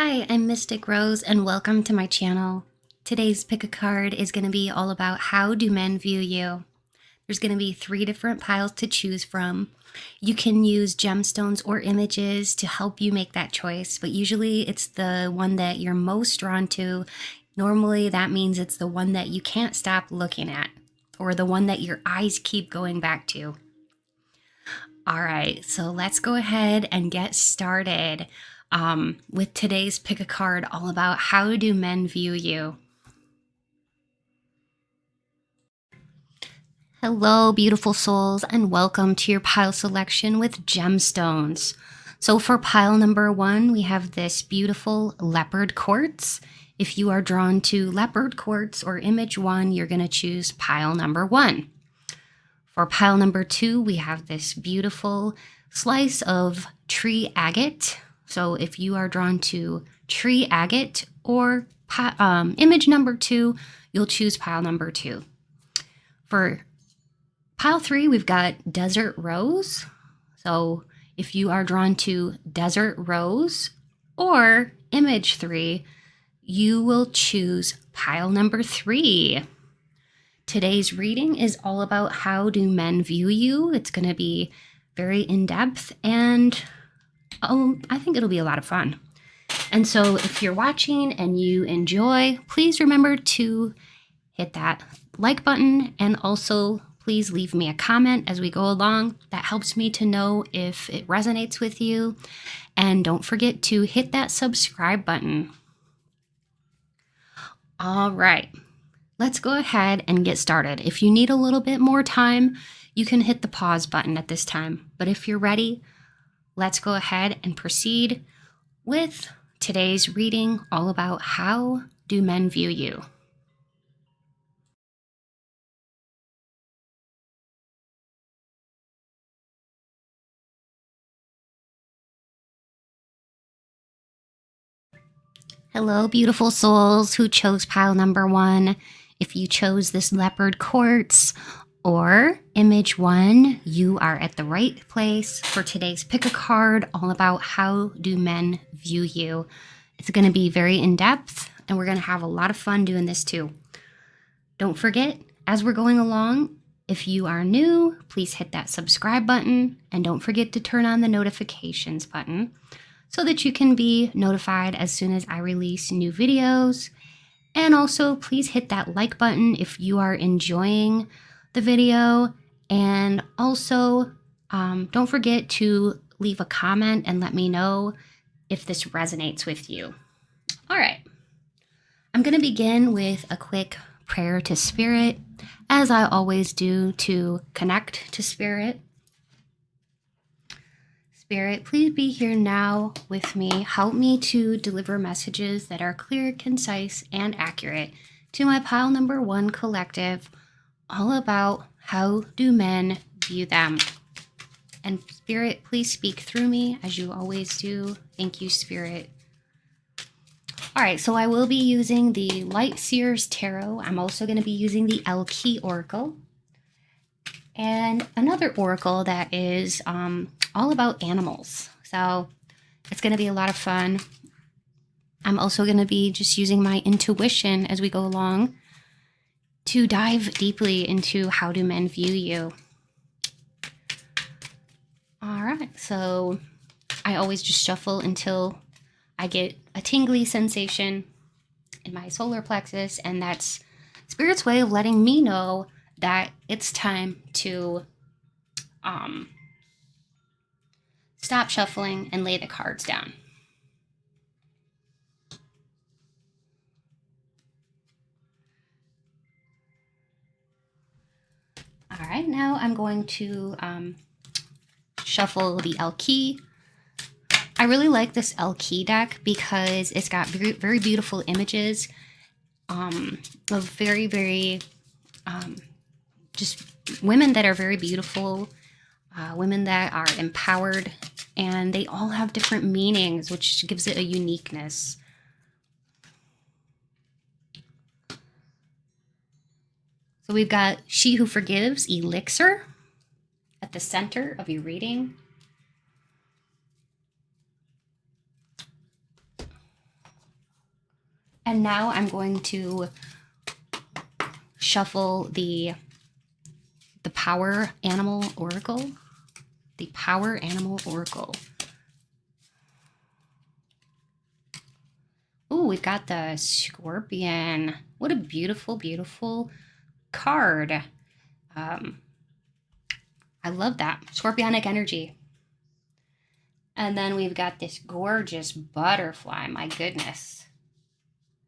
Hi, I'm Mystic Rose and welcome to my channel. Today's pick a card is going to be all about how do men view you. There's going to be 3 different piles to choose from. You can use gemstones or images to help you make that choice, but usually it's the one that you're most drawn to. Normally that means it's the one that you can't stop looking at, or the one that your eyes keep going back to. All right, so let's go ahead and get started with today's pick a card all about how do men view you. Hello, beautiful souls, and welcome to your pile selection with gemstones. So for pile number 1, we have this beautiful leopard quartz. If you are drawn to leopard quartz or image 1, you're going to choose pile number 1. For pile number 2, we have this beautiful slice of tree agate. So if you are drawn to tree agate or image number 2, you'll choose pile number 2. For pile 3, we've got desert rose. So if you are drawn to desert rose or image 3, you will choose pile number 3. Today's reading is all about how do men view you. It's going to be very in-depth and I think it'll be a lot of fun. And so if you're watching and you enjoy, please remember to hit that like button and also please leave me a comment as we go along. That helps me to know if it resonates with you. And don't forget to hit that subscribe button. All right. Let's go ahead and get started. If you need a little bit more time, you can hit the pause button at this time. But if you're ready, let's go ahead and proceed with today's reading all about how do men view you. Hello, beautiful souls who chose pile number 1. If you chose this leopard quartz or image 1, you are at the right place for today's pick a card all about how do men view you. It's going to be very in-depth and we're going to have a lot of fun doing this too. Don't forget, as we're going along, if you are new, please hit that subscribe button and don't forget to turn on the notifications button so that you can be notified as soon as I release new videos. And also, please hit that like button if you are enjoying the video. And also, don't forget to leave a comment and let me know if this resonates with you. All right. I'm going to begin with a quick prayer to Spirit, as I always do, to connect to Spirit. Spirit, please be here now with me. Help me to deliver messages that are clear, concise, and accurate to my pile number 1 collective, all about how do men view them. And Spirit, please speak through me as you always do. Thank you, Spirit. All right, so I will be using the Light Seers Tarot. I'm also going to be using the Key Oracle. And another oracle that is all about animals. So it's going to be a lot of fun. I'm also going to be just using my intuition as we go along to dive deeply into how do men view you. All right, so I always just shuffle until I get a tingly sensation in my solar plexus, and that's Spirit's way of letting me know that it's time to stop shuffling and lay the cards down. All right, now I'm going to shuffle the Key. I really like this Key deck because it's got very, very beautiful images of very, very just women that are very beautiful, women that are empowered, and they all have different meanings, which gives it a uniqueness. So we've got She Who Forgives, Elixir, at the center of your reading. And now I'm going to shuffle the Power Animal Oracle. The Power Animal Oracle. Ooh, we've got the Scorpion. What a beautiful, beautiful card. I love that. Scorpionic energy. And then we've got this gorgeous butterfly. My goodness.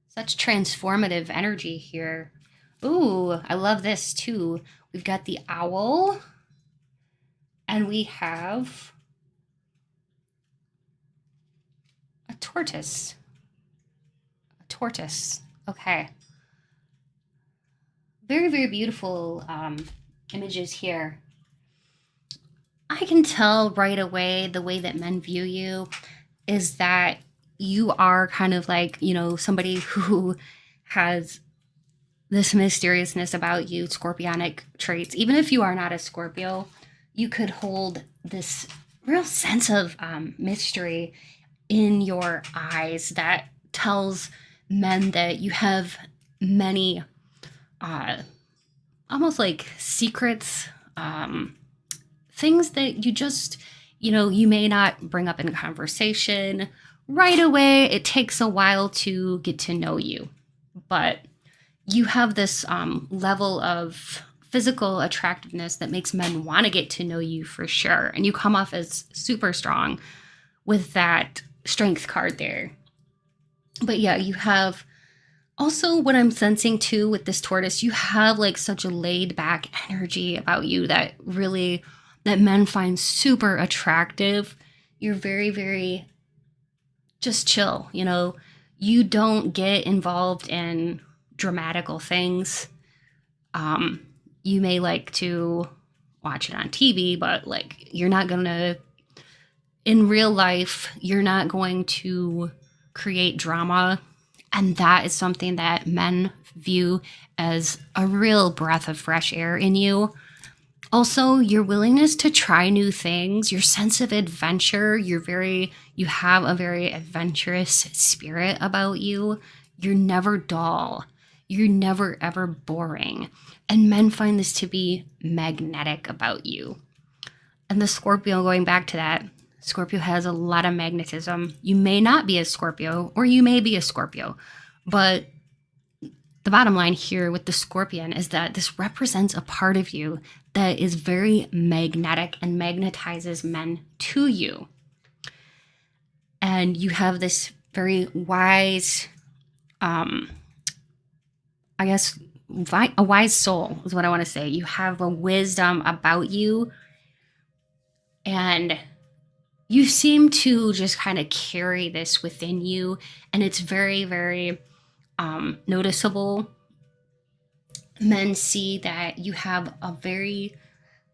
Such transformative energy here. Ooh, I love this too. We've got the owl. And we have a tortoise. A tortoise. Okay. Very, very beautiful images here. I can tell right away the way that men view you is that you are kind of like, you know, somebody who has this mysteriousness about you, scorpionic traits. Even if you are not a Scorpio, you could hold this real sense of mystery in your eyes that tells men that you have many almost like secrets, things that you just, you know, you may not bring up in conversation right away. It takes a while to get to know you, but you have this level of physical attractiveness that makes men want to get to know you for sure. And you come off as super strong with that strength card there. But yeah, you have also what I'm sensing too with this tortoise, you have like such a laid back energy about you that really, that men find super attractive. You're very, very just chill, you know, you don't get involved in dramatical things. You may like to watch it on TV, but like you're not gonna, in real life, you're not going to create drama. And that is something that men view as a real breath of fresh air in you. Also, your willingness to try new things, your sense of adventure, you have a very adventurous spirit about you. You're never dull. You're never ever boring. And men find this to be magnetic about you. And the Scorpio, going back to that, Scorpio has a lot of magnetism. You may not be a Scorpio, or you may be a Scorpio, but the bottom line here with the Scorpion is that this represents a part of you that is very magnetic and magnetizes men to you. And you have this very wise, I guess, a wise soul is what I want to say. You have a wisdom about you, and you seem to just kind of carry this within you, and it's very, very noticeable. Men see that you have a very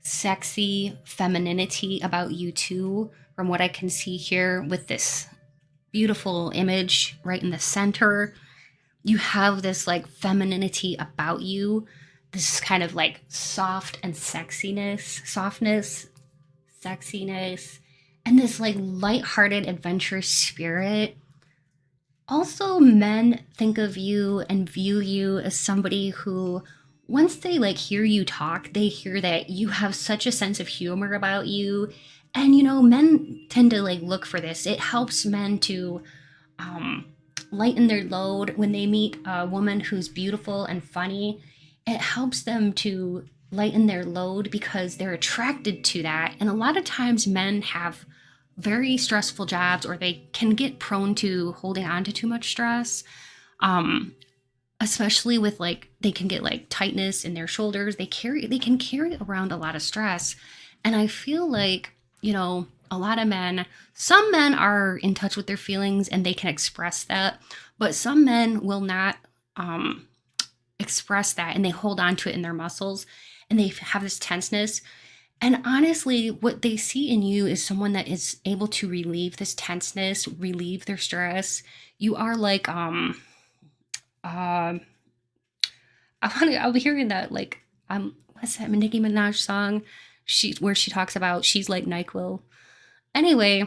sexy femininity about you too, from what I can see here with this beautiful image right in the center. You have this like femininity about you, this kind of like softness, sexiness, and this like lighthearted, adventurous spirit. Also, men think of you and view you as somebody who, once they like hear you talk, they hear that you have such a sense of humor about you. And you know, men tend to like look for this. It helps men to lighten their load when they meet a woman who's beautiful and funny. It helps them to lighten their load because they're attracted to that. And a lot of times men have very stressful jobs, or they can get prone to holding on to too much stress. Especially with like, they can get like tightness in their shoulders. They can carry around a lot of stress. And I feel like, you know, a lot of men, some men are in touch with their feelings and they can express that, but some men will not express that, and they hold on to it in their muscles, and they have this tenseness. And honestly, what they see in you is someone that is able to relieve this tenseness, relieve their stress. You are like, I'll be hearing that like, what's that Nicki Minaj song? Where she talks about she's like NyQuil. Anyway,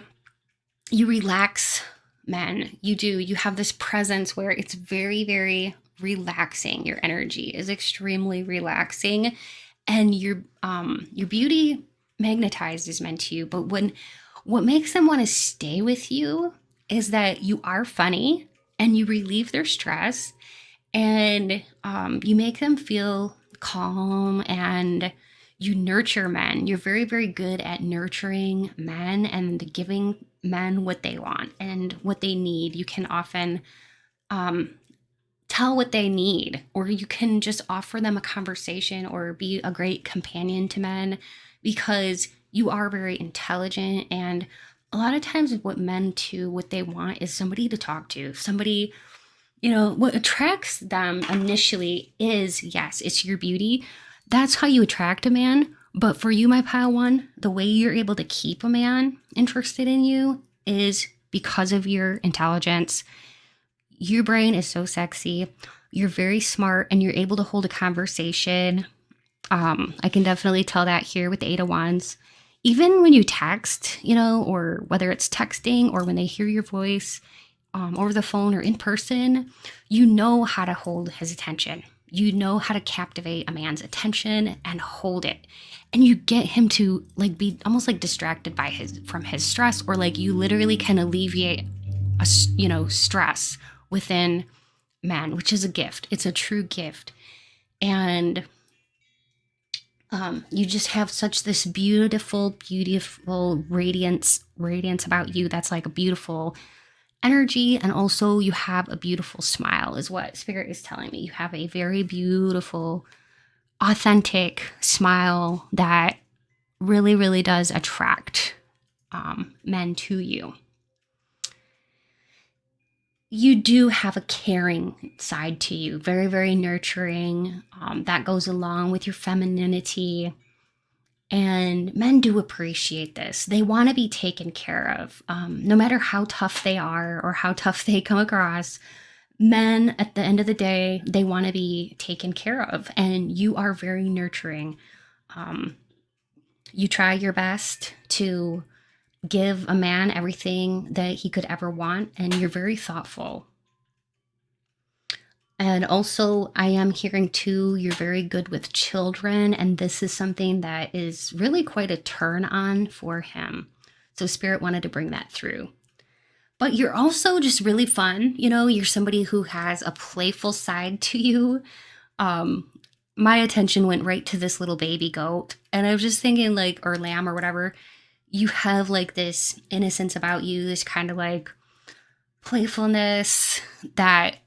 you relax men. You do. You have this presence where it's very, very relaxing. Your energy is extremely relaxing, and your beauty magnetizes men to you. But what makes them want to stay with you is that you are funny and you relieve their stress, and you make them feel calm, and you nurture men. You're very, very good at nurturing men and giving men what they want and what they need. You can often um, tell what they need, or you can just offer them a conversation or be a great companion to men because you are very intelligent. And a lot of times, what men too, what they want is somebody to talk to, somebody, what attracts them initially is, yes, it's your beauty. That's how you attract a man. But for you, my pile one, the way you're able to keep a man interested in you is because of your intelligence. Your brain is so sexy. You're very smart and you're able to hold a conversation. I can definitely tell that here with the Eight of Wands. Even when you text, or whether it's texting or when they hear your voice, over the phone or in person, you know how to hold his attention. You know how to captivate a man's attention and hold it. And you get him to be almost distracted from his stress, or you literally can alleviate stress within men, which is a gift. It's a true gift. And you just have such this beautiful, beautiful radiance about you. That's like a beautiful energy, and also you have a beautiful smile is what spirit is telling me. You have a very beautiful, authentic smile that really, really does attract men to you. You do have a caring side to you, very, very nurturing. That goes along with your femininity. And men do appreciate this. They want to be taken care of. No matter how tough they are or how tough they come across, men, at the end of the day, they want to be taken care of. And you are very nurturing. You try your best to give a man everything that he could ever want, and you're very thoughtful. And also, I am hearing too, you're very good with children, and this is something that is really quite a turn on for him. So, Spirit wanted to bring that through. But you're also just really fun. You're somebody who has a playful side to you. My attention went right to this little baby goat, and I was just thinking, or lamb or whatever. You have this innocence about you, this kind of playfulness that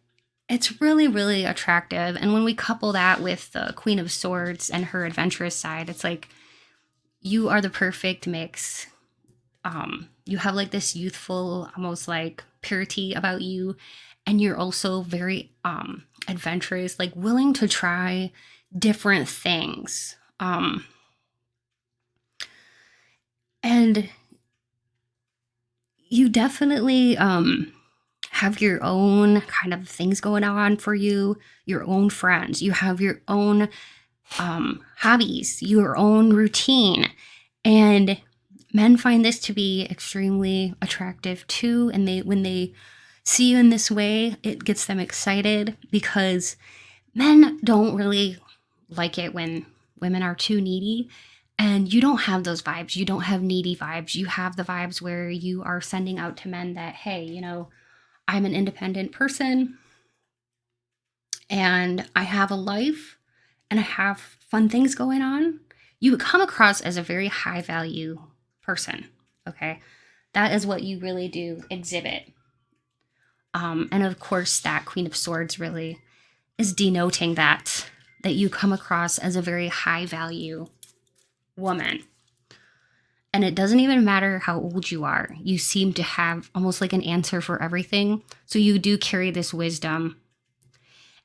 it's really, really attractive. And when we couple that with the Queen of Swords and her adventurous side, it's you are the perfect mix. You have this youthful, almost purity about you. And you're also very adventurous, willing to try different things. And you definitely have your own kind of things going on for you, your own friends. You have your own hobbies, your own routine. And men find this to be extremely attractive too. And when they see you in this way, it gets them excited, because men don't really like it when women are too needy. And you don't have those vibes. You don't have needy vibes. You have the vibes where you are sending out to men that, hey, I'm an independent person and I have a life and I have fun things going on. You would come across as a very high value person. Okay. That is what you really do exhibit. And of course, that Queen of Swords really is denoting that you come across as a very high value woman. And it doesn't even matter how old you are. You seem to have almost an answer for everything. So you do carry this wisdom.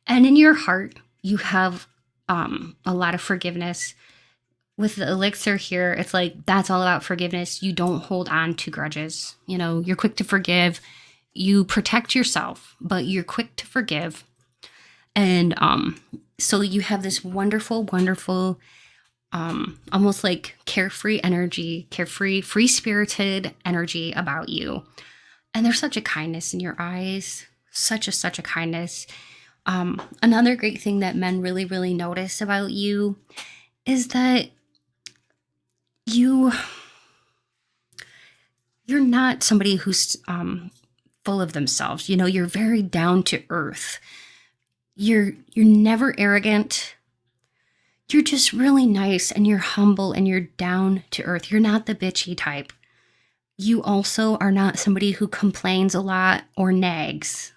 And in your heart, you have a lot of forgiveness. With the elixir here, it's that's all about forgiveness. You don't hold on to grudges. You're quick to forgive. You protect yourself, but you're quick to forgive. And so you have this wonderful, wonderful, almost carefree energy, carefree, free-spirited energy about you. And there's such a kindness in your eyes, such a kindness. Another great thing that men really, really notice about you is that you you're not somebody who's full of themselves. You know, you're very down to earth. You're never arrogant. You're just really nice and you're humble and you're down to earth. You're not the bitchy type. You also are not somebody who complains a lot or nags.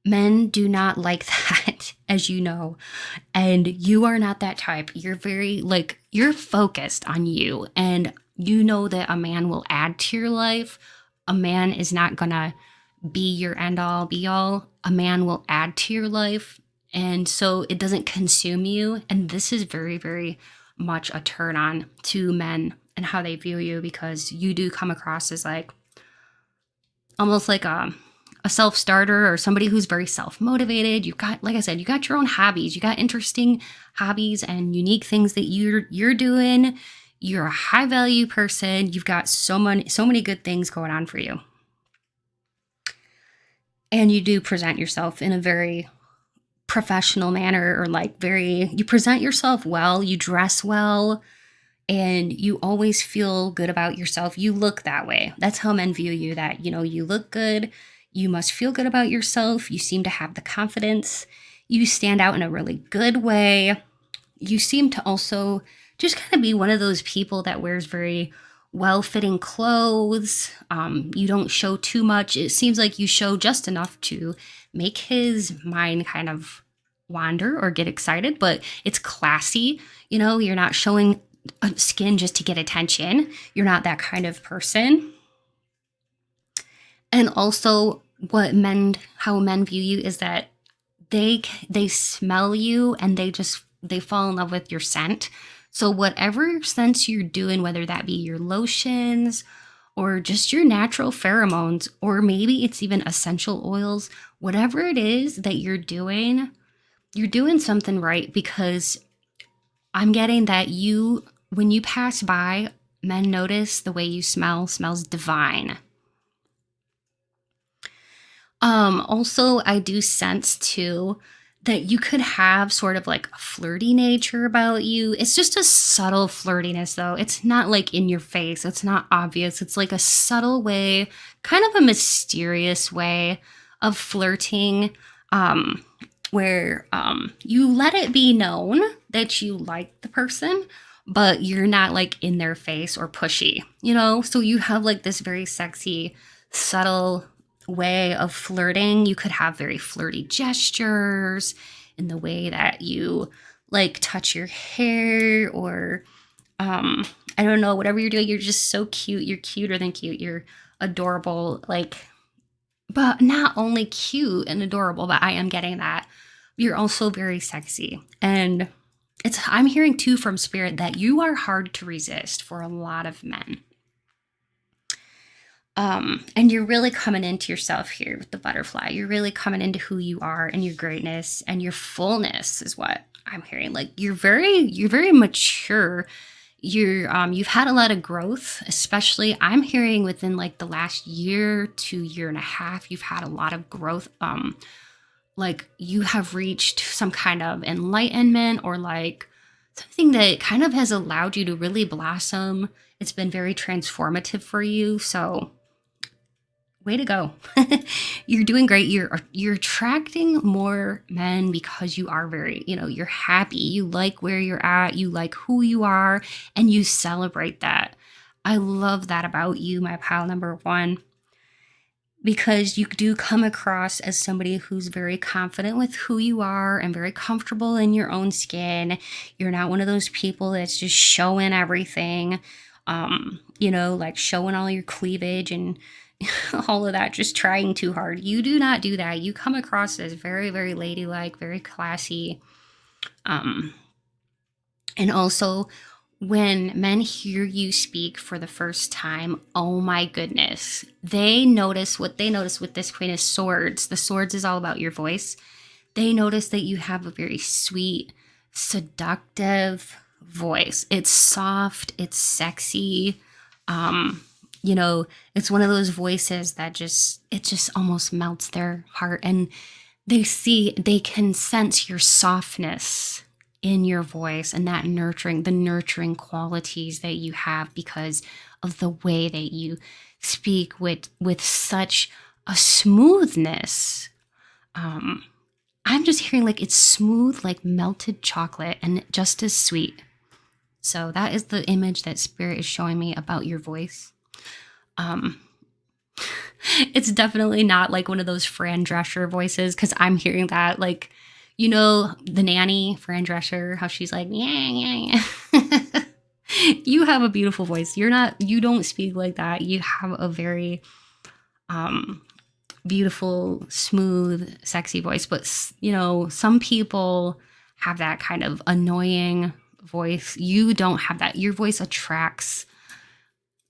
Men do not like that, as you know, and you are not that type. You're very, like, you're focused on you, and you know that a man will add to your life. A man is not gonna be your end all be all. A man will add to your life, and so it doesn't consume you. And this is very, very much a turn on to men and how they view you, because you do come across as like almost like a self-starter or somebody who's very self-motivated. You've got, like I said, you got your own hobbies. You got interesting hobbies and unique things that you're doing. You're a high value person. You've got so many good things going on for you. And you do present yourself in a very professional manner, or like you present yourself well, you dress well, and you always feel good about yourself. You look that way. That's how men view you, that, you know, you look good. You must feel good about yourself. You seem to have the confidence. You stand out in a really good way. You seem to also just kind of be one of those people that wears very well-fitting clothes. You don't show too much. It seems like you show just enough to make his mind kind of wander or get excited, but it's classy. You know, you're not showing skin just to get attention. You're not that kind of person. And also how men view you is that they smell you and they fall in love with your scent. So whatever scents you're doing, whether that be your lotions or just your natural pheromones, or maybe it's even essential oils, whatever it is that you're doing something right, because I'm getting that when you pass by, men notice the way you smells divine. Also, I do sense too that you could have sort of like a flirty nature about you. It's just a subtle flirtiness though. It's not like in your face. It's not obvious. It's like a subtle way, kind of a mysterious way of flirting, where you let it be known that you like the person, but you're not like in their face or pushy, you know? So you have like this very sexy, subtle way of flirting. You could have very flirty gestures in the way that you like touch your hair, or I don't know, whatever you're doing. You're just so cute. You're cuter than cute. You're adorable, like, but not only cute and adorable, but I am getting that you're also very sexy. And I'm hearing too from spirit that you are hard to resist for a lot of men. And you're really coming into yourself here with the butterfly. You're really coming into who you are and your greatness and your fullness is what I'm hearing. Like you're very mature. You've had a lot of growth, especially I'm hearing within like the last year to year and a half, you've had a lot of growth. Like you have reached some kind of enlightenment, or like something that kind of has allowed you to really blossom. It's been very transformative for you. So way to go. You're doing great. You're attracting more men because you are very, you're happy. You like where you're at. You like who you are, and you celebrate that. I love that about you, my pile number one, because you do come across as somebody who's very confident with who you are and very comfortable in your own skin. You're not one of those people that's just showing everything, like showing all your cleavage and all of that, just trying too hard. You do not do that. You come across as very, very ladylike, very classy. And also, when men hear you speak for the first time, oh my goodness, they notice what they notice with this Queen of Swords. The Swords is all about your voice. They notice that you have a very sweet, seductive voice. It's soft, it's sexy. You know, it's one of those voices that it just almost melts their heart. And they can sense your softness in your voice and that the nurturing qualities that you have because of the way that you speak with such a smoothness. I'm just hearing like it's smooth like melted chocolate and just as sweet. So that is the image that Spirit is showing me about your voice. It's definitely not like one of those Fran Drescher voices, because I'm hearing that like, you know, the nanny, Fran Drescher, how she's like, yeah, yeah, yeah. You have a beautiful voice. You don't speak like that. You have a very beautiful, smooth, sexy voice. But, you know, some people have that kind of annoying voice. You don't have that. Your voice attracts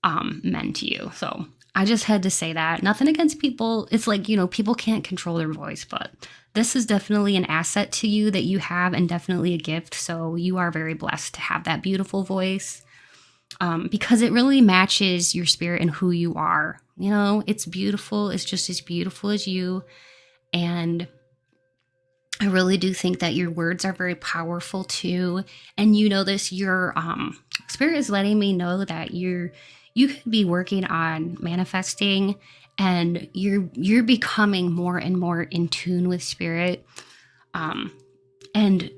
men to you. So I just had to say that. Nothing against people. It's like, you know, people can't control their voice, but this is definitely an asset to you that you have, and definitely a gift. So you are very blessed to have that beautiful voice, because it really matches your spirit and who you are. You know, it's beautiful. It's just as beautiful as you. And I really do think that your words are very powerful too. And you know this, your spirit is letting me know that you could be working on manifesting, and you're becoming more and more in tune with spirit. And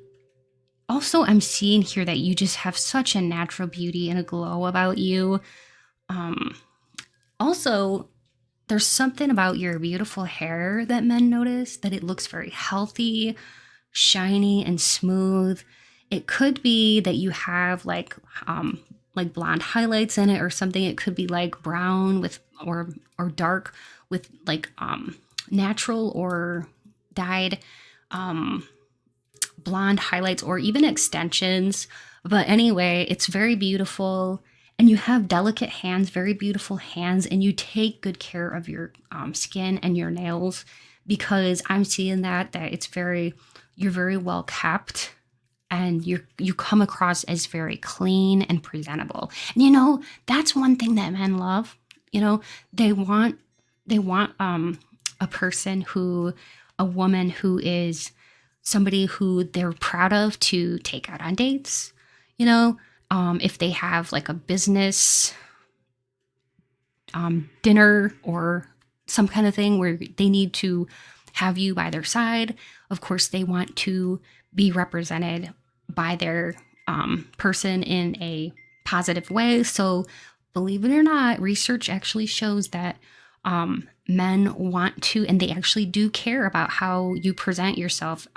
also I'm seeing here that you just have such a natural beauty and a glow about you. Also, there's something about your beautiful hair that men notice, that it looks very healthy, shiny, and smooth. It could be that you have like blonde highlights in it or something. It could be like brown with or dark with like natural or dyed blonde highlights or even extensions. But anyway, it's very beautiful. And you have delicate hands, very beautiful hands, and you take good care of your skin and your nails, because I'm seeing that you're very well kept, and you come across as very clean and presentable. And you know, that's one thing that men love. You know, they want a woman who is somebody who they're proud of to take out on dates. You know, if they have like a business dinner or some kind of thing where they need to have you by their side, of course they want to be represented by their person in a positive way. So believe it or not, research actually shows that men want to, and they actually do care about how you present yourself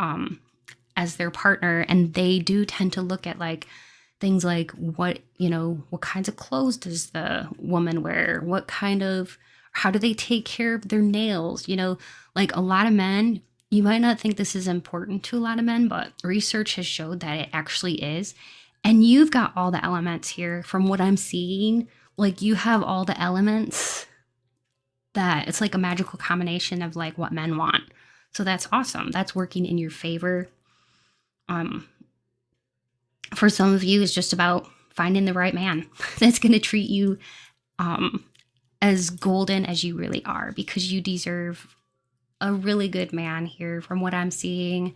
as their partner. And they do tend to look at like things like what kinds of clothes does the woman wear? How do they take care of their nails? You know, like a lot of men, you might not think this is important to a lot of men, but research has showed that it actually is. And you've got all the elements here from what I'm seeing. Like you have all the elements that it's like a magical combination of like what men want. So that's awesome. That's working in your favor. For some of you, it's just about finding the right man that's going to treat you as golden as you really are, because you deserve a really good man here from what I'm seeing.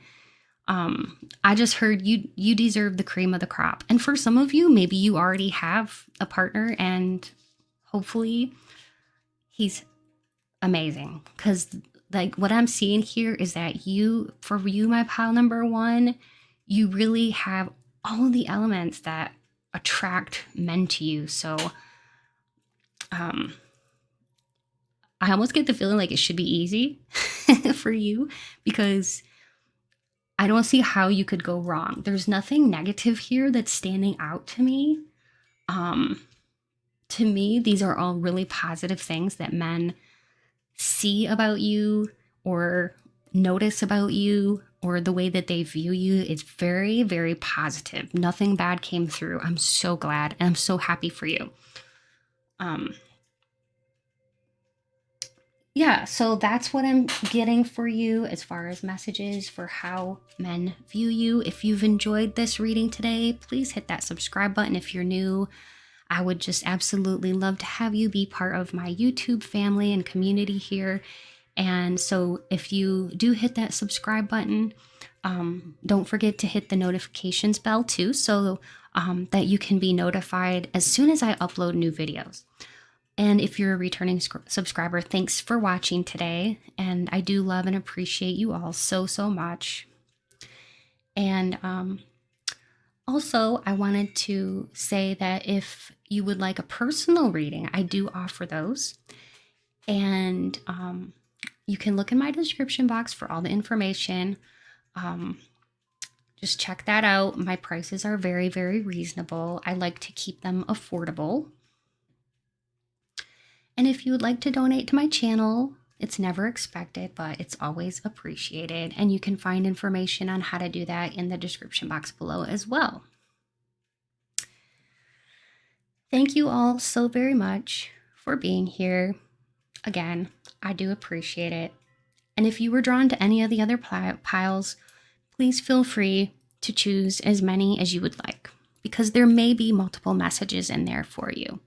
I just heard you deserve the cream of the crop. And for some of you, maybe you already have a partner, and hopefully he's amazing, because like what I'm seeing here is that for you, my pile number one, you really have all of the elements that attract men to you. So I almost get the feeling like it should be easy for you, because I don't see how you could go wrong. There's nothing negative here that's standing out to me. To me, these are all really positive things that men see about you or notice about you, or the way that they view you is very, very positive. Nothing bad came through. I'm so glad, and I'm so happy for you. Yeah, so that's what I'm getting for you as far as messages for how men view you. If you've enjoyed this reading today, please hit that subscribe button if you're new. I would just absolutely love to have you be part of my YouTube family and community here. And so if you do hit that subscribe button, don't forget to hit the notifications bell too, so that you can be notified as soon as I upload new videos. And if you're a returning subscriber, thanks for watching today. And I do love and appreciate you all so, so much. And also, I wanted to say that if you would like a personal reading, I do offer those. And you can look in my description box for all the information. Just check that out. My prices are very, very reasonable. I like to keep them affordable. And if you would like to donate to my channel, it's never expected, but it's always appreciated. And you can find information on how to do that in the description box below as well. Thank you all so very much for being here. Again, I do appreciate it. And if you were drawn to any of the other piles, please feel free to choose as many as you would like, because there may be multiple messages in there for you.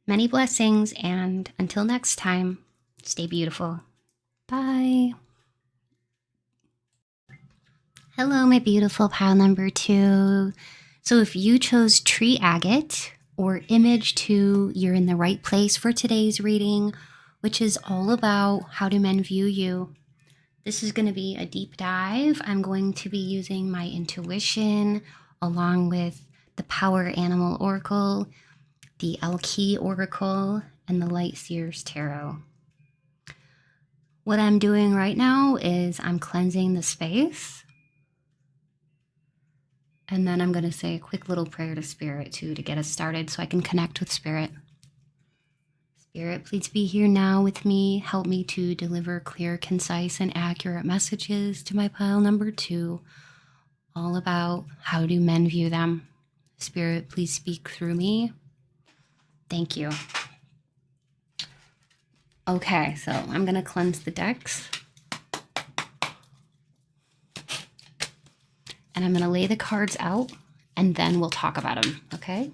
Many blessings, and until next time, stay beautiful. Bye. Hello, my beautiful pile number 2. So if you chose tree agate or image 2, you're in the right place for today's reading, which is all about how do men view you. This is going to be a deep dive. I'm going to be using my intuition along with the Power Animal Oracle, the Alki Oracle, and the Light Seers Tarot. What I'm doing right now is I'm cleansing the space. And then I'm going to say a quick little prayer to Spirit too to get us started so I can connect with Spirit. Spirit, please be here now with me. Help me to deliver clear, concise, and accurate messages to my pile number 2, all about how do men view them. Spirit, please speak through me. Thank you. Okay, so I'm going to cleanse the decks. And I'm going to lay the cards out, and then we'll talk about them, okay?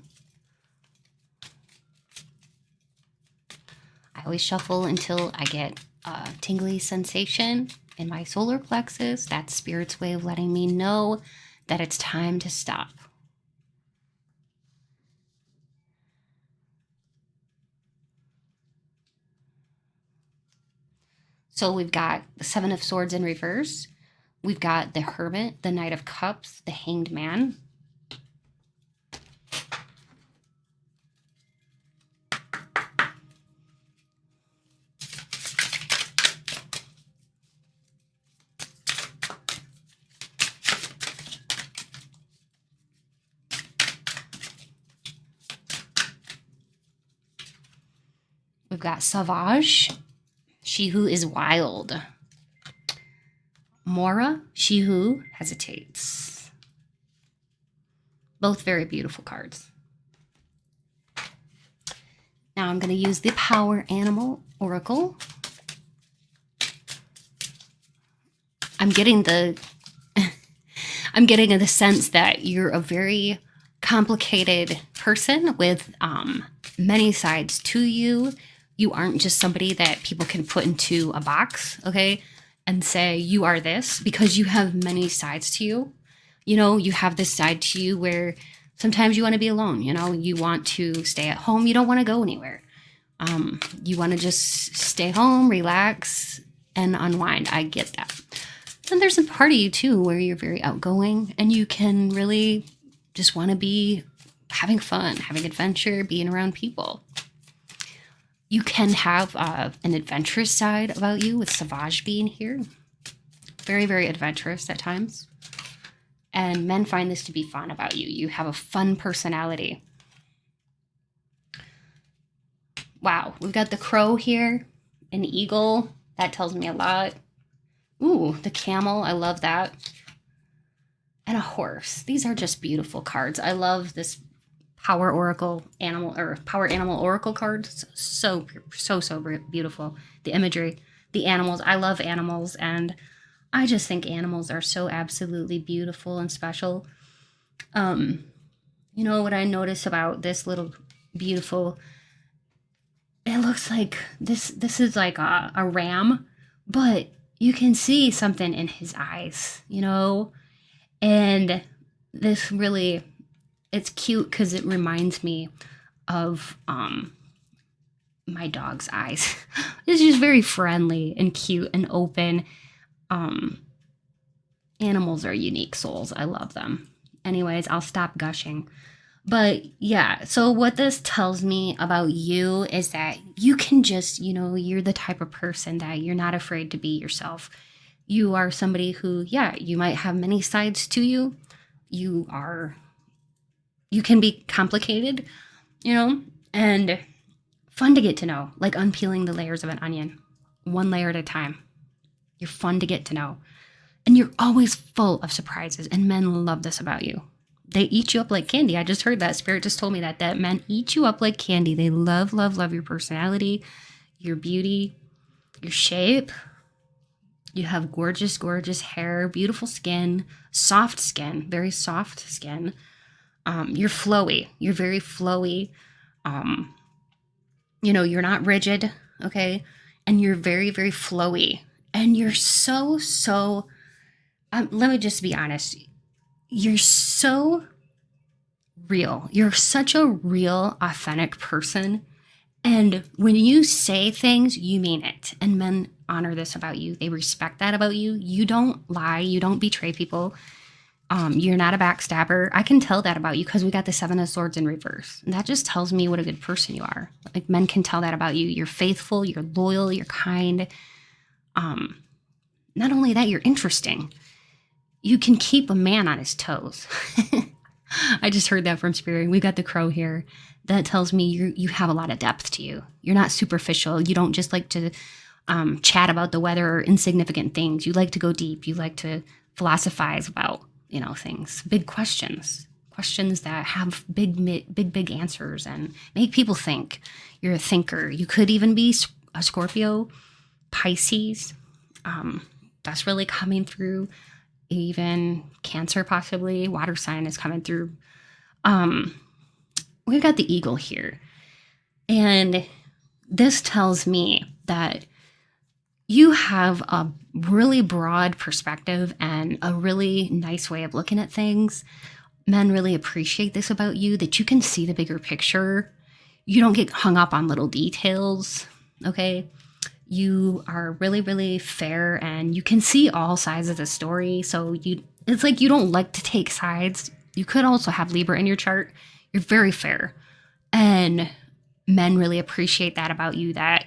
I always shuffle until I get a tingly sensation in my solar plexus. That's Spirit's way of letting me know that it's time to stop. So we've got the 7 of Swords in reverse. We've got the Hermit, the Knight of Cups, the Hanged Man. We've got Sauvage, she who is wild. Mora, she who hesitates. Both very beautiful cards. Now I'm going to use the Power Animal Oracle. I'm getting the sense that you're a very complicated person with many sides to you. You aren't just somebody that people can put into a box, okay, and say you are this, because you have many sides to you. You know, you have this side to you where sometimes you want to be alone. You know, you want to stay at home. You don't want to go anywhere. You want to just stay home, relax, and unwind. I get that. Then there's a part of you too where you're very outgoing and you can really just want to be having fun, having adventure, being around people. You can have an adventurous side about you with Sauvage being here. Very, very adventurous at times. And men find this to be fun about you. You have a fun personality. Wow, we've got the Crow here, an Eagle. That tells me a lot. Ooh, the Camel, I love that. And a Horse. These are just beautiful cards. I love this Power Animal Oracle cards. So beautiful. The imagery, the animals. I love animals, and I just think animals are so absolutely beautiful and special. You know what I notice about this little beautiful, it looks like this is like a ram, but you can see something in his eyes, you know? And this really, it's cute because it reminds me of my dog's eyes. It's just very friendly and cute and open. Um, Animals are unique souls. I love them. Anyways, I'll stop gushing. But yeah, so what this tells me about you is that you can just, you're the type of person that you're not afraid to be yourself. You are somebody who, yeah, you might have many sides to you. You can be complicated, and fun to get to know, like unpeeling the layers of an onion, one layer at a time. You're fun to get to know. And you're always full of surprises, and men love this about you. They eat you up like candy. I just heard that. Spirit just told me that men eat you up like candy. They love, love, love your personality, your beauty, your shape. You have gorgeous, gorgeous hair, beautiful skin, very soft skin. You're flowy. You're very flowy. You're not rigid, okay? And you're very, very flowy. And you're so, let me just be honest. You're so real. You're such a real, authentic person. And when you say things, you mean it. And men honor this about you. They respect that about you. You don't lie. You don't betray people. You're not a backstabber. I can tell that about you because we got the 7 of Swords in reverse. And that just tells me what a good person you are. Like, men can tell that about you. You're faithful. You're loyal. You're kind. Not only that, you're interesting. You can keep a man on his toes. I just heard that from Spirit. We got the crow here. That tells me you have a lot of depth to you. You're not superficial. You don't just like to chat about the weather or insignificant things. You like to go deep. You like to philosophize about, things, big questions that have big answers and make people think. You're a thinker. You could even be a Scorpio, Pisces. That's really coming through. Even Cancer, possibly. Water sign is coming through. We've got the eagle here. And this tells me that you have a really broad perspective and a really nice way of looking at things. Men really appreciate this about you, that you can see the bigger picture. You don't get hung up on little details, okay? You are really, really fair, and you can see all sides of the story. So it's like you don't like to take sides. You could also have Libra in your chart. You're very fair. And men really appreciate that about you, that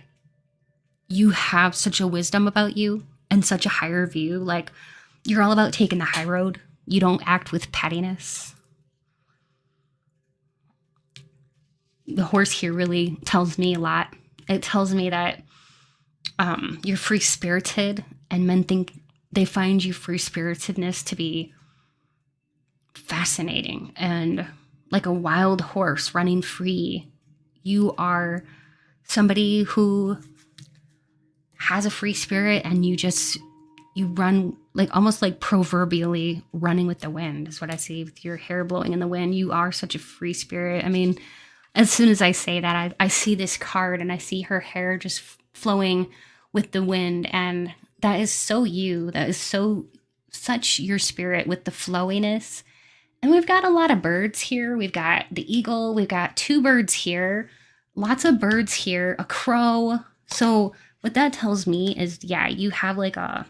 you have such a wisdom about you and such a higher view. Like, you're all about taking the high road. You don't act with pettiness. The horse here really tells me a lot. It tells me that you're free-spirited, and men they find you free-spiritedness to be fascinating and like a wild horse running free. You are somebody who has a free spirit, and you run like almost like proverbially running with the wind is what I see with your hair blowing in the wind. You are such a free spirit. I mean, as soon as I say that, I see this card and I see her hair just flowing with the wind. And that is so you. That is such your spirit with the flowiness. And we've got a lot of birds here. We've got the eagle. We've got 2 birds here. Lots of birds here. A crow. So what that tells me is, yeah, you have like a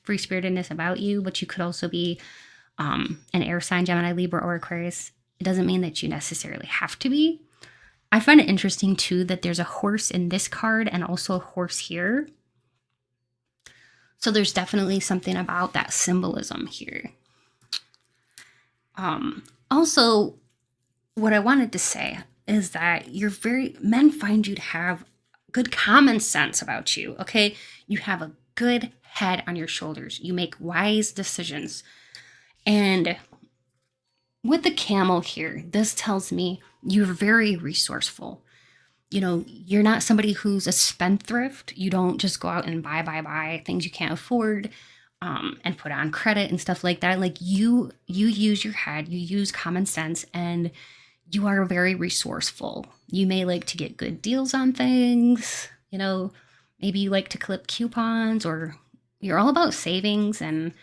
free-spiritedness about you, but you could also be an air sign, Gemini, Libra, or Aquarius. It doesn't mean that you necessarily have to be. I find it interesting, too, that there's a horse in this card and also a horse here. So there's definitely something about that symbolism here. Also, what I wanted to say is that men find you to have good common sense about you, okay? You have a good head on your shoulders. You make wise decisions. And with the camel here, this tells me you're very resourceful. You're not somebody who's a spendthrift. You don't just go out and buy things you can't afford, and put on credit and stuff like that. Like, you use your head, you use common sense, and You are very resourceful. You may like to get good deals on things, maybe you like to clip coupons, or you're all about savings, and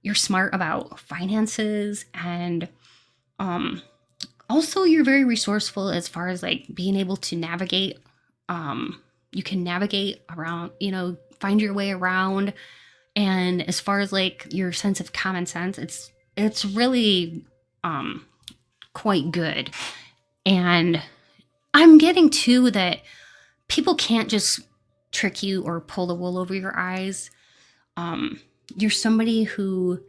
you're smart about finances. And um, also, you're very resourceful as far as like being able to navigate. You can navigate around, find your way around. And as far as like your sense of common sense, it's really quite good. And I'm getting too that people can't just trick you or pull the wool over your eyes. You're somebody who,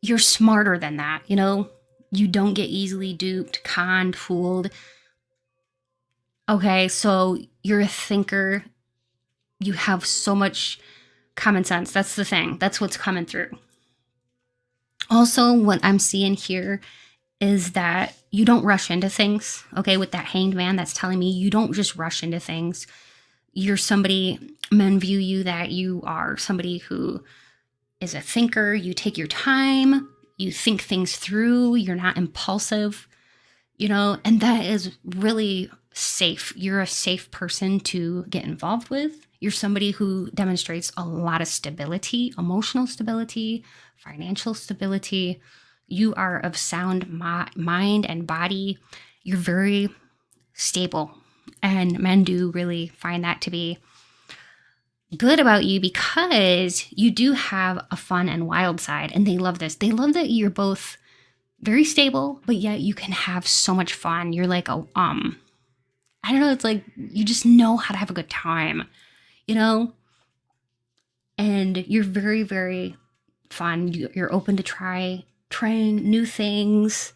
you're smarter than that, You don't get easily duped, conned, fooled. Okay, so you're a thinker. You have so much common sense. That's the thing. That's what's coming through. Also, what I'm seeing here is that you don't rush into things. Okay, with that hanged man, that's telling me you don't just rush into things. You're somebody, men view you that you are somebody who is a thinker. You take your time, you think things through, you're not impulsive, and that is really safe. You're a safe person to get involved with. You're somebody who demonstrates a lot of stability, emotional stability, financial stability. You are of sound mind and body. You're very stable. And men do really find that to be good about you, because you do have a fun and wild side. And they love this. They love that you're both very stable, but yet you can have so much fun. You're like I don't know, it's like you just know how to have a good time, and you're very, very fun. You're open to trying new things.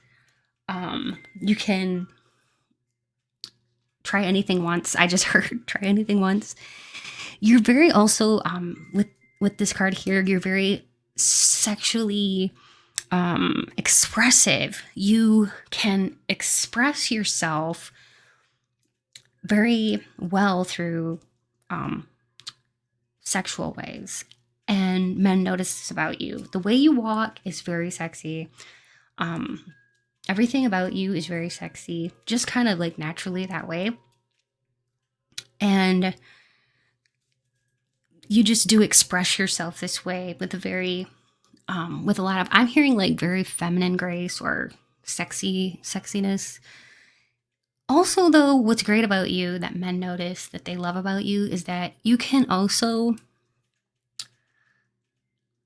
You can try anything once. I just heard try anything once. You're very also with this card here, you're very sexually expressive. You can express yourself very well through sexual ways, and men notice this about you. The way you walk is very sexy. Everything about you is very sexy, just kind of like naturally that way. And you just do express yourself this way with with a lot of, I'm hearing like very feminine grace or sexiness. Also, though, what's great about you that men notice that they love about you is that you can also,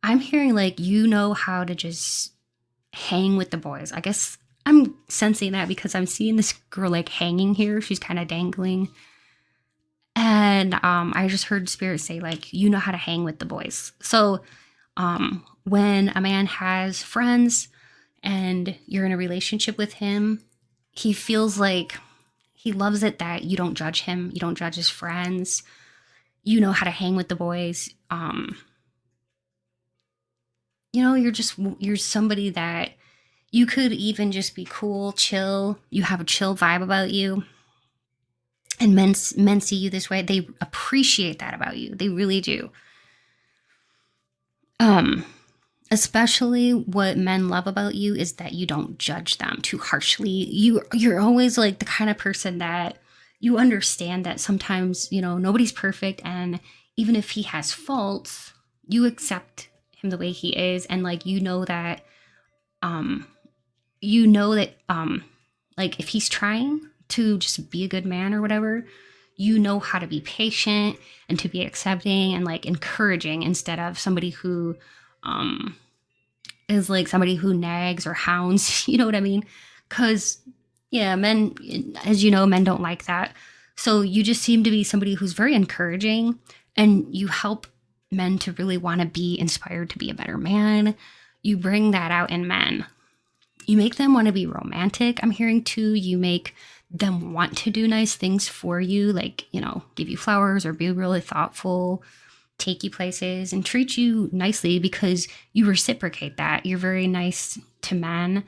I'm hearing like you know how to just hang with the boys. I guess I'm sensing that because I'm seeing this girl like hanging here. She's kind of dangling. And I just heard Spirit say like, you know how to hang with the boys. So when a man has friends and you're in a relationship with him, he feels like he loves it that you don't judge him. You don't judge his friends. You know how to hang with the boys. You're somebody that you could even just be cool, chill. You have a chill vibe about you. And men see you this way. They appreciate that about you. They really do. Especially what men love about you is that you don't judge them too harshly. You're always like the kind of person that you understand that sometimes, nobody's perfect, and even if he has faults, you accept him the way he is, and like like if he's trying to just be a good man or whatever, you know how to be patient and to be accepting and like encouraging, instead of somebody who is like somebody who nags or hounds. You know what I mean? Because men, as you know, men don't like that. So you just seem to be somebody who's very encouraging, and you help men to really want to be inspired to be a better man. You bring that out in men. You make them want to be romantic. I'm hearing too, you make them want to do nice things for you, like, give you flowers or be really thoughtful, take you places and treat you nicely, because you reciprocate that. You're very nice to men.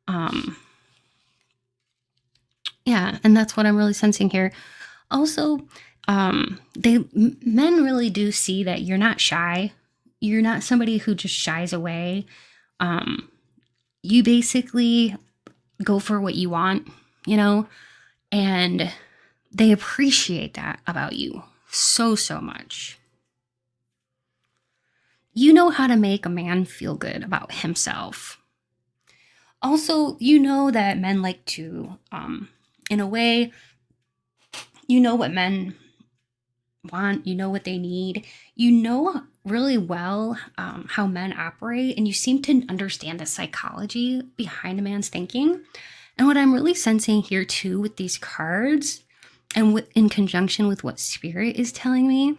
And that's what I'm really sensing here. Also, men really do see that you're not shy. You're not somebody who just shies away. You basically go for what you want. you know, and they appreciate that about you so, so much. You know how to make a man feel good about himself. Also, you know that men like to, in a way, you know what men want, you know what they need, you know really well how men operate, and you seem to understand the psychology behind a man's thinking. And what I'm really sensing here too with these cards, and in conjunction with what Spirit is telling me,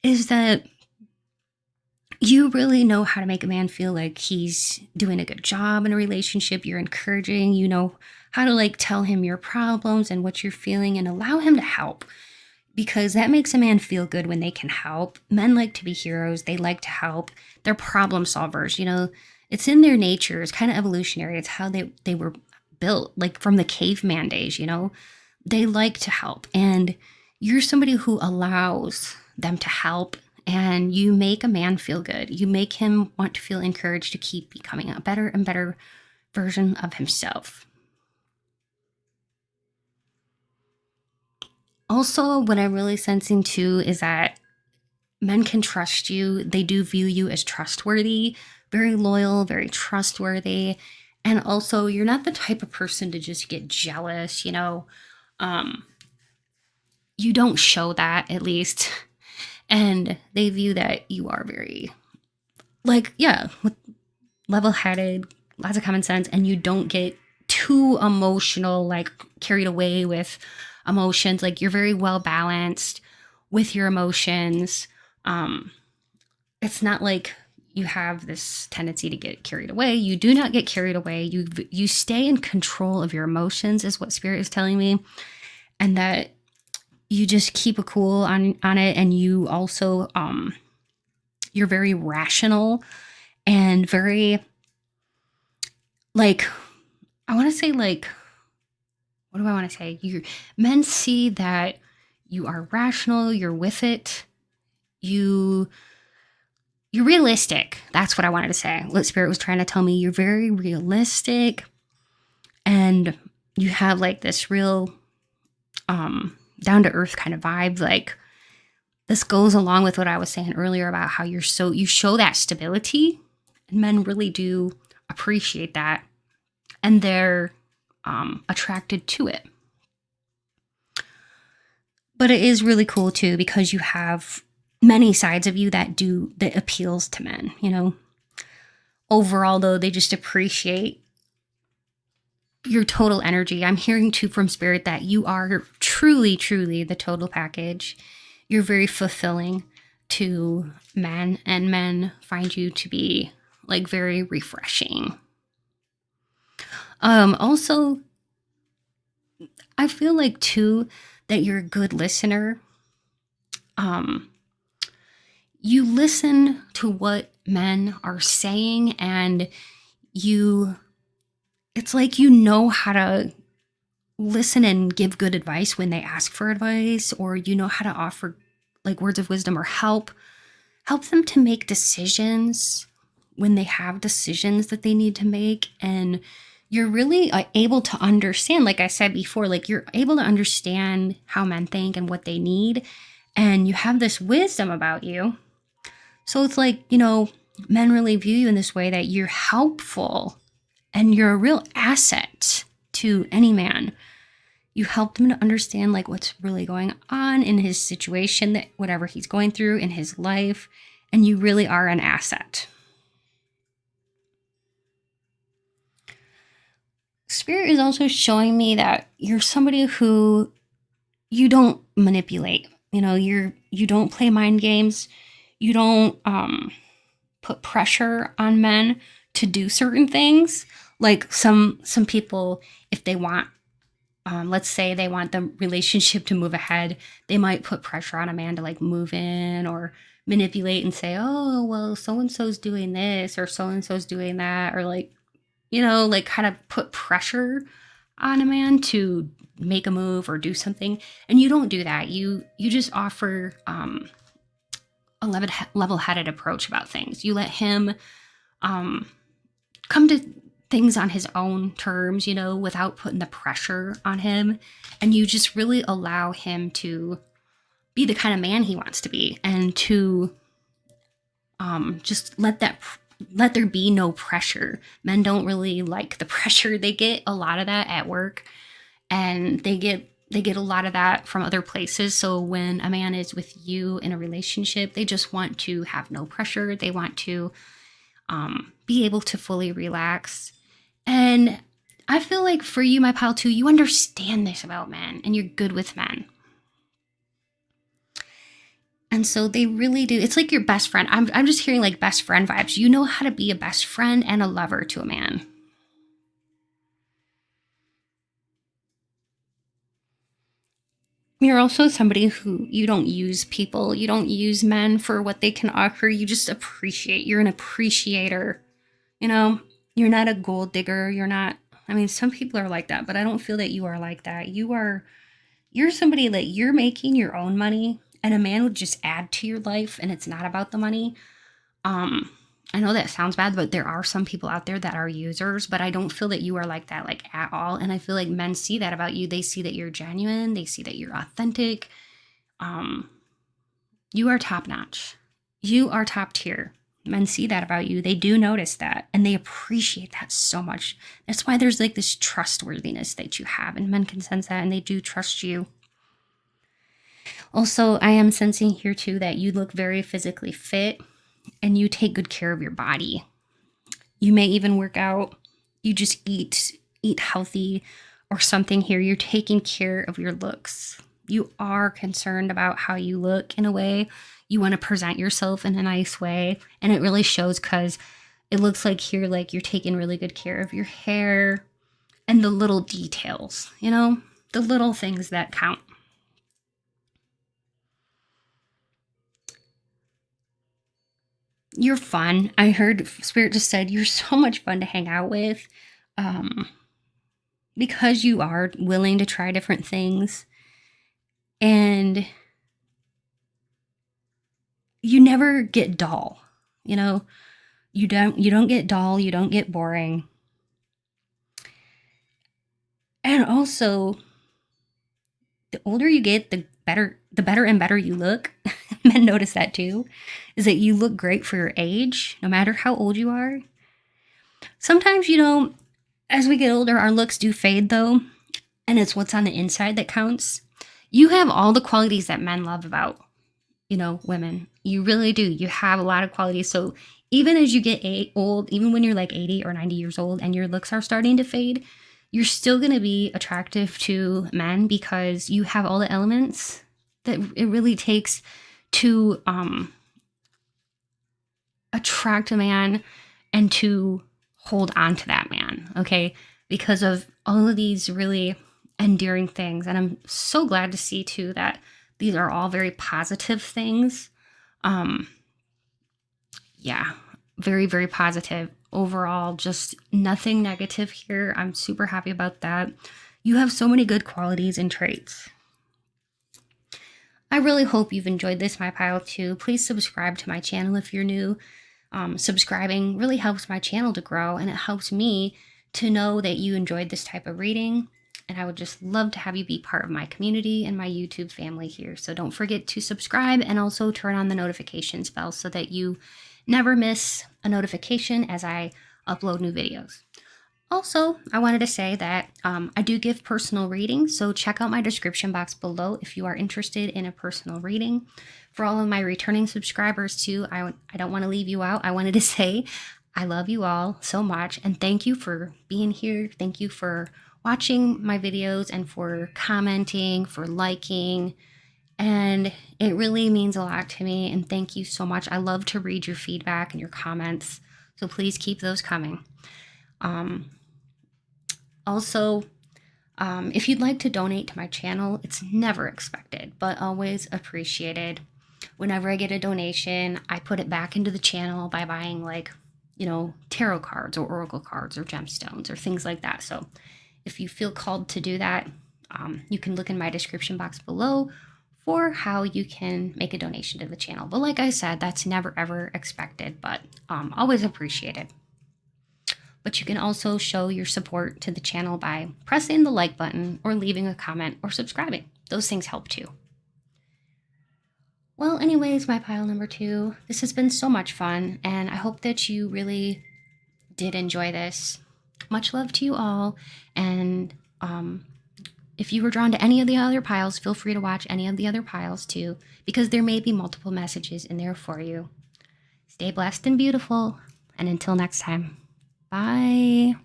is that you really know how to make a man feel like he's doing a good job in a relationship. You're encouraging, you know how to like tell him your problems and what you're feeling and allow him to help, because that makes a man feel good when they can help. Men like to be heroes. They like to help. They're problem solvers. You know, it's in their nature. It's kind of evolutionary. It's how they were built, like from the caveman days, you know. They like to help. And you're somebody who allows them to help, and you make a man feel good. You make him want to feel encouraged to keep becoming a better and better version of himself. Also, what I'm really sensing too is that men can trust you. They do view you as trustworthy, very loyal, very trustworthy. And also, you're not the type of person to just get jealous, you know. Um, you don't show that, at least. And they view that you are very, like, yeah, level headed, lots of common sense, and you don't get too emotional, like carried away with emotions. Like, you're very well balanced with your emotions. It's not like you have this tendency to get carried away. You do not get carried away. You stay in control of your emotions, is what Spirit is telling me, and that you just keep a cool on it. And you also you're very rational and very, like, I want to say, like, what do I want to say? Men see that you are rational, you're with it, you're realistic. That's what I wanted to say. What Spirit was trying to tell me. You're very realistic, and you have like this real down to earth kind of vibe. Like, this goes along with what I was saying earlier about how you show that stability, and men really do appreciate that, and they're attracted to it. But it is really cool too, because you have many sides of you that appeals to men, you know. Overall, though, they just appreciate your total energy. I'm hearing too from Spirit that you are truly, truly the total package. You're very fulfilling to men, and men find you to be like very refreshing. Also, I feel like too that you're a good listener. You listen to what men are saying, and it's like you know how to listen and give good advice when they ask for advice, or you know how to offer like words of wisdom or help them to make decisions when they have decisions that they need to make. And you're really able to understand, like I said before, like you're able to understand how men think and what they need, and you have this wisdom about you. So it's like, you know, men really view you in this way, that you're helpful and you're a real asset to any man. You help them to understand like what's really going on in his situation, that whatever he's going through in his life, and you really are an asset. Spirit is also showing me that you're somebody who you don't manipulate. You know, you don't play mind games. You don't put pressure on men to do certain things. Like some people, if they want, let's say they want the relationship to move ahead, they might put pressure on a man to like move in, or manipulate and say, oh, well, so-and-so's doing this or so-and-so's doing that, or like, you know, like kind of put pressure on a man to make a move or do something. And you don't do that. You just offer a level-headed approach about things. You let him come to things on his own terms, without putting the pressure on him. And you just really allow him to be the kind of man he wants to be, and to just let there be no pressure. Men don't really like the pressure. They get a lot of that at work, and they get a lot of that from other places. So when a man is with you in a relationship, they just want to have no pressure. They want to be able to fully relax. And I feel like for you, my pal, too, you understand this about men, and you're good with men. And so they really do. It's like your best friend. I'm just hearing like best friend vibes. You know how to be a best friend and a lover to a man. You're also somebody who, you don't use people. You don't use men for what they can offer. You just appreciate. You're an appreciator. You're not a gold digger. You're not, I mean, some people are like that, but I don't feel that you are like that. You're somebody that you're making your own money, and a man would just add to your life, and it's not about the money. I know that sounds bad, but there are some people out there that are users, but I don't feel that you are like that, like, at all. And I feel like men see that about you. They see that you're genuine. They see that you're authentic. You are top notch. You are top tier. Men see that about you. They do notice that, and they appreciate that so much. That's why there's like this trustworthiness that you have, and men can sense that, and they do trust you. Also, I am sensing here too that you look very physically fit, and you take good care of your body. You may even work out. You just eat healthy or something here. You're taking care of your looks. You are concerned about how you look in a way. You want to present yourself in a nice way. And it really shows, because it looks like here, like you're taking really good care of your hair and the little details, the little things that count. You're fun. I heard Spirit just said you're so much fun to hang out with, because you are willing to try different things, and you never get dull. You don't get dull. You don't get boring. And also, the older you get, the better and better you look. Men notice that too, is that you look great for your age, no matter how old you are. Sometimes, as we get older, our looks do fade though, and it's what's on the inside that counts. You have all the qualities that men love about, women. You really do. You have a lot of qualities. So even as you get old, even when you're like 80 or 90 years old and your looks are starting to fade, you're still going to be attractive to men, because you have all the elements that it really takes to attract a man and to hold on to that man, okay? Because of all of these really endearing things. And I'm so glad to see too that these are all very positive things. Yeah, very, very positive. Overall, just nothing negative here. I'm super happy about that. You have so many good qualities and traits. I really hope you've enjoyed this, my pile, too. Please subscribe to my channel if you're new. Subscribing really helps my channel to grow, and it helps me to know that you enjoyed this type of reading. And I would just love to have you be part of my community and my YouTube family here. So don't forget to subscribe, and also turn on the notifications bell so that you never miss a notification as I upload new videos. Also, I wanted to say that I do give personal readings, so check out my description box below if you are interested in a personal reading. For all of my returning subscribers too, I don't want to leave you out. I wanted to say I love you all so much, and thank you for being here. Thank you for watching my videos, and for commenting, for liking, and it really means a lot to me, and thank you so much. I love to read your feedback and your comments, so please keep those coming. Also, if you'd like to donate to my channel, it's never expected, but always appreciated. Whenever I get a donation, I put it back into the channel by buying, like, tarot cards or oracle cards or gemstones or things like that. So if you feel called to do that, you can look in my description box below for how you can make a donation to the channel. But like I said, that's never ever expected, but always appreciated. But you can also show your support to the channel by pressing the like button or leaving a comment or subscribing. Those things help too. Well, anyways, my pile number 2, this has been so much fun, and I hope that you really did enjoy this. Much love to you all, and if you were drawn to any of the other piles, feel free to watch any of the other piles too, because there may be multiple messages in there for you. Stay blessed and beautiful, and until next time, bye.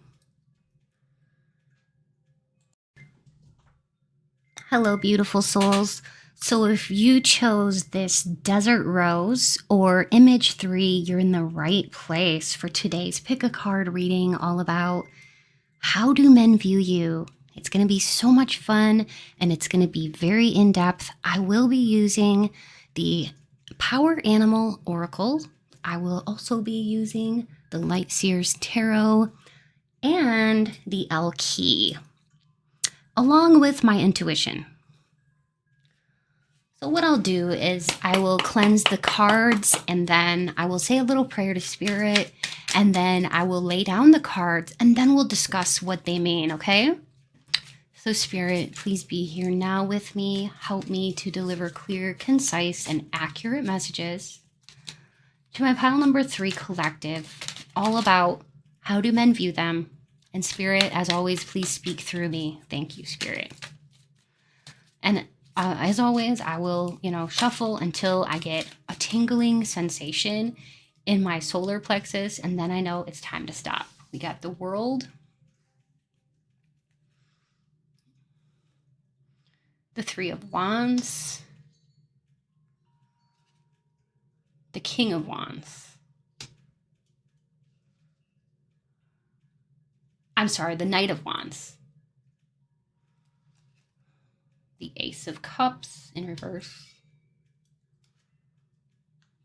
Hello, beautiful souls. So if you chose this Desert Rose or Image 3, you're in the right place for today's Pick a Card reading all about how do men view you. It's going to be so much fun, and it's going to be very in-depth. I will be using the Power Animal Oracle. I will also be using the Light Seers Tarot and the L Key, along with my intuition. So what I'll do is I will cleanse the cards, and then I will say a little prayer to Spirit, and then I will lay down the cards, and then we'll discuss what they mean, okay? So Spirit, please be here now with me. Help me to deliver clear, concise, and accurate messages to my pile number 3 collective, all about how do men view them. And Spirit, as always, please speak through me. Thank you, Spirit. And as always, I will, shuffle until I get a tingling sensation in my solar plexus, and then I know it's time to stop. We got the World, the 3 of Wands, the King of Wands. I'm sorry, the Knight of Wands. The Ace of Cups in reverse.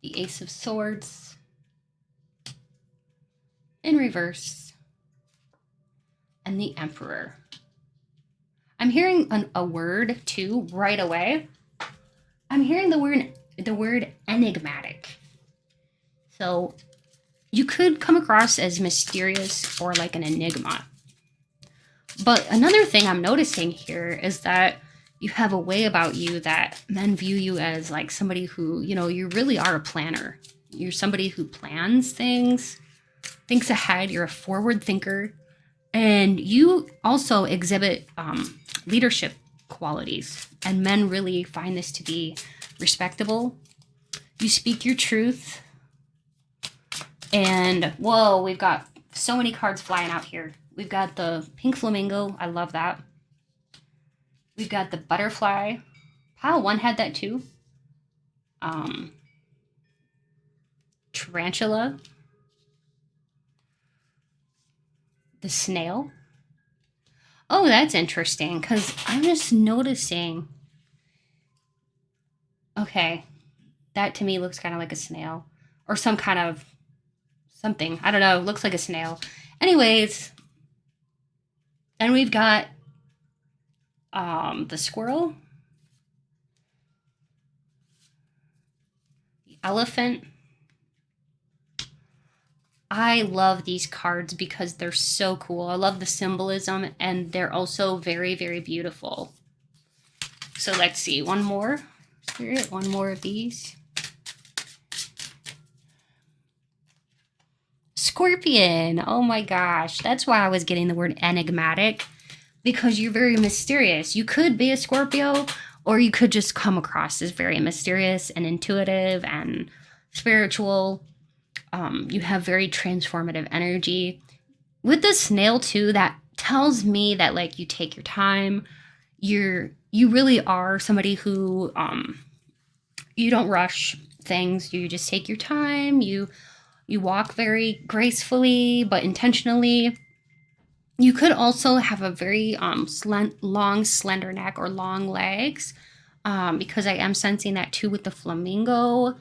The Ace of Swords in reverse. And the Emperor. I'm hearing a word too right away. I'm hearing the word enigmatic. So you could come across as mysterious or like an enigma. But another thing I'm noticing here is that you have a way about you that men view you as like somebody who, you really are a planner. You're somebody who plans things, thinks ahead. You're a forward thinker. And you also exhibit leadership qualities. And men really find this to be respectable. You speak your truth. And whoa, we've got so many cards flying out here. We've got the pink flamingo. I love that. We've got the butterfly. Pile 1 had that too. Tarantula. The snail. Oh, that's interesting, because I'm just noticing. Okay, that to me looks kind of like a snail. Or some kind of something. I don't know. Looks like a snail. Anyways. And we've got the squirrel, the elephant. I love these cards because they're so cool. I love the symbolism, and they're also very, very beautiful. So let's see, one more, Spirit, one more of these. Scorpion. Oh my gosh, that's why I was getting the word enigmatic. Because you're very mysterious. You could be a Scorpio, or you could just come across as very mysterious and intuitive and spiritual. You have very transformative energy. With the snail too, that tells me that like you take your time. You really are somebody who you don't rush things. You just take your time. You walk very gracefully but intentionally. You could also have a very long, slender neck or long legs, because I am sensing that too with the flamingo.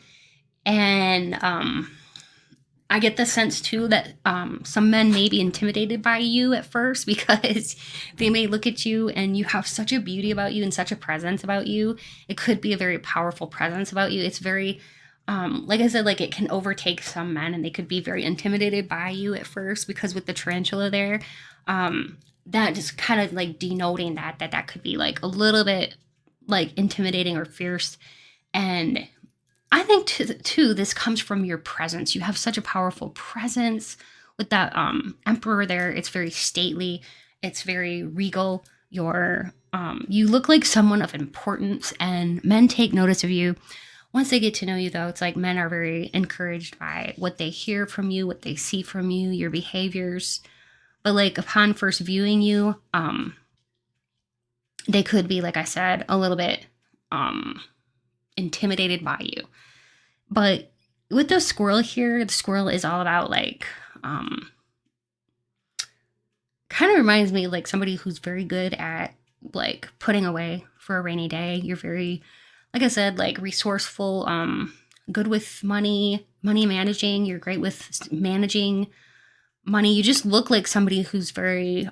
And I get the sense too that some men may be intimidated by you at first, because they may look at you and you have such a beauty about you and such a presence about you. It could be a very powerful presence about you. It's very Like I said, like it can overtake some men and they could be very intimidated by you at first, because with the tarantula there, that just kind of like denoting that could be like a little bit like intimidating or fierce. And I think too, this comes from your presence. You have such a powerful presence with that emperor there. It's very stately. It's very regal. You look like someone of importance, and men take notice of you. Once they get to know you, though, it's like men are very encouraged by what they hear from you, what they see from you, your behaviors. But like upon first viewing you, they could be, like I said, a little bit intimidated by you. But with the squirrel here, the squirrel is all about like, kind of reminds me of like somebody who's very good at like putting away for a rainy day. You're very, like I said, like resourceful, good with money managing. You're great with managing money. You just look like somebody who's very,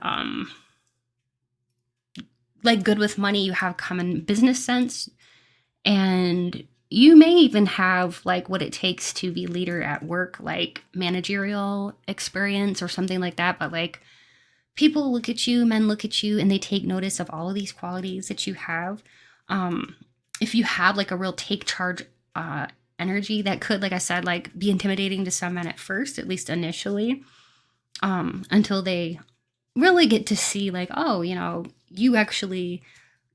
like good with money. You have common business sense, and you may even have like what it takes to be leader at work, like managerial experience or something like that. But like people look at you, men look at you, and they take notice of all of these qualities that you have. If you have like a real take charge energy, that could, like I said, like be intimidating to some men at first, at least initially, until they really get to see like, oh, you actually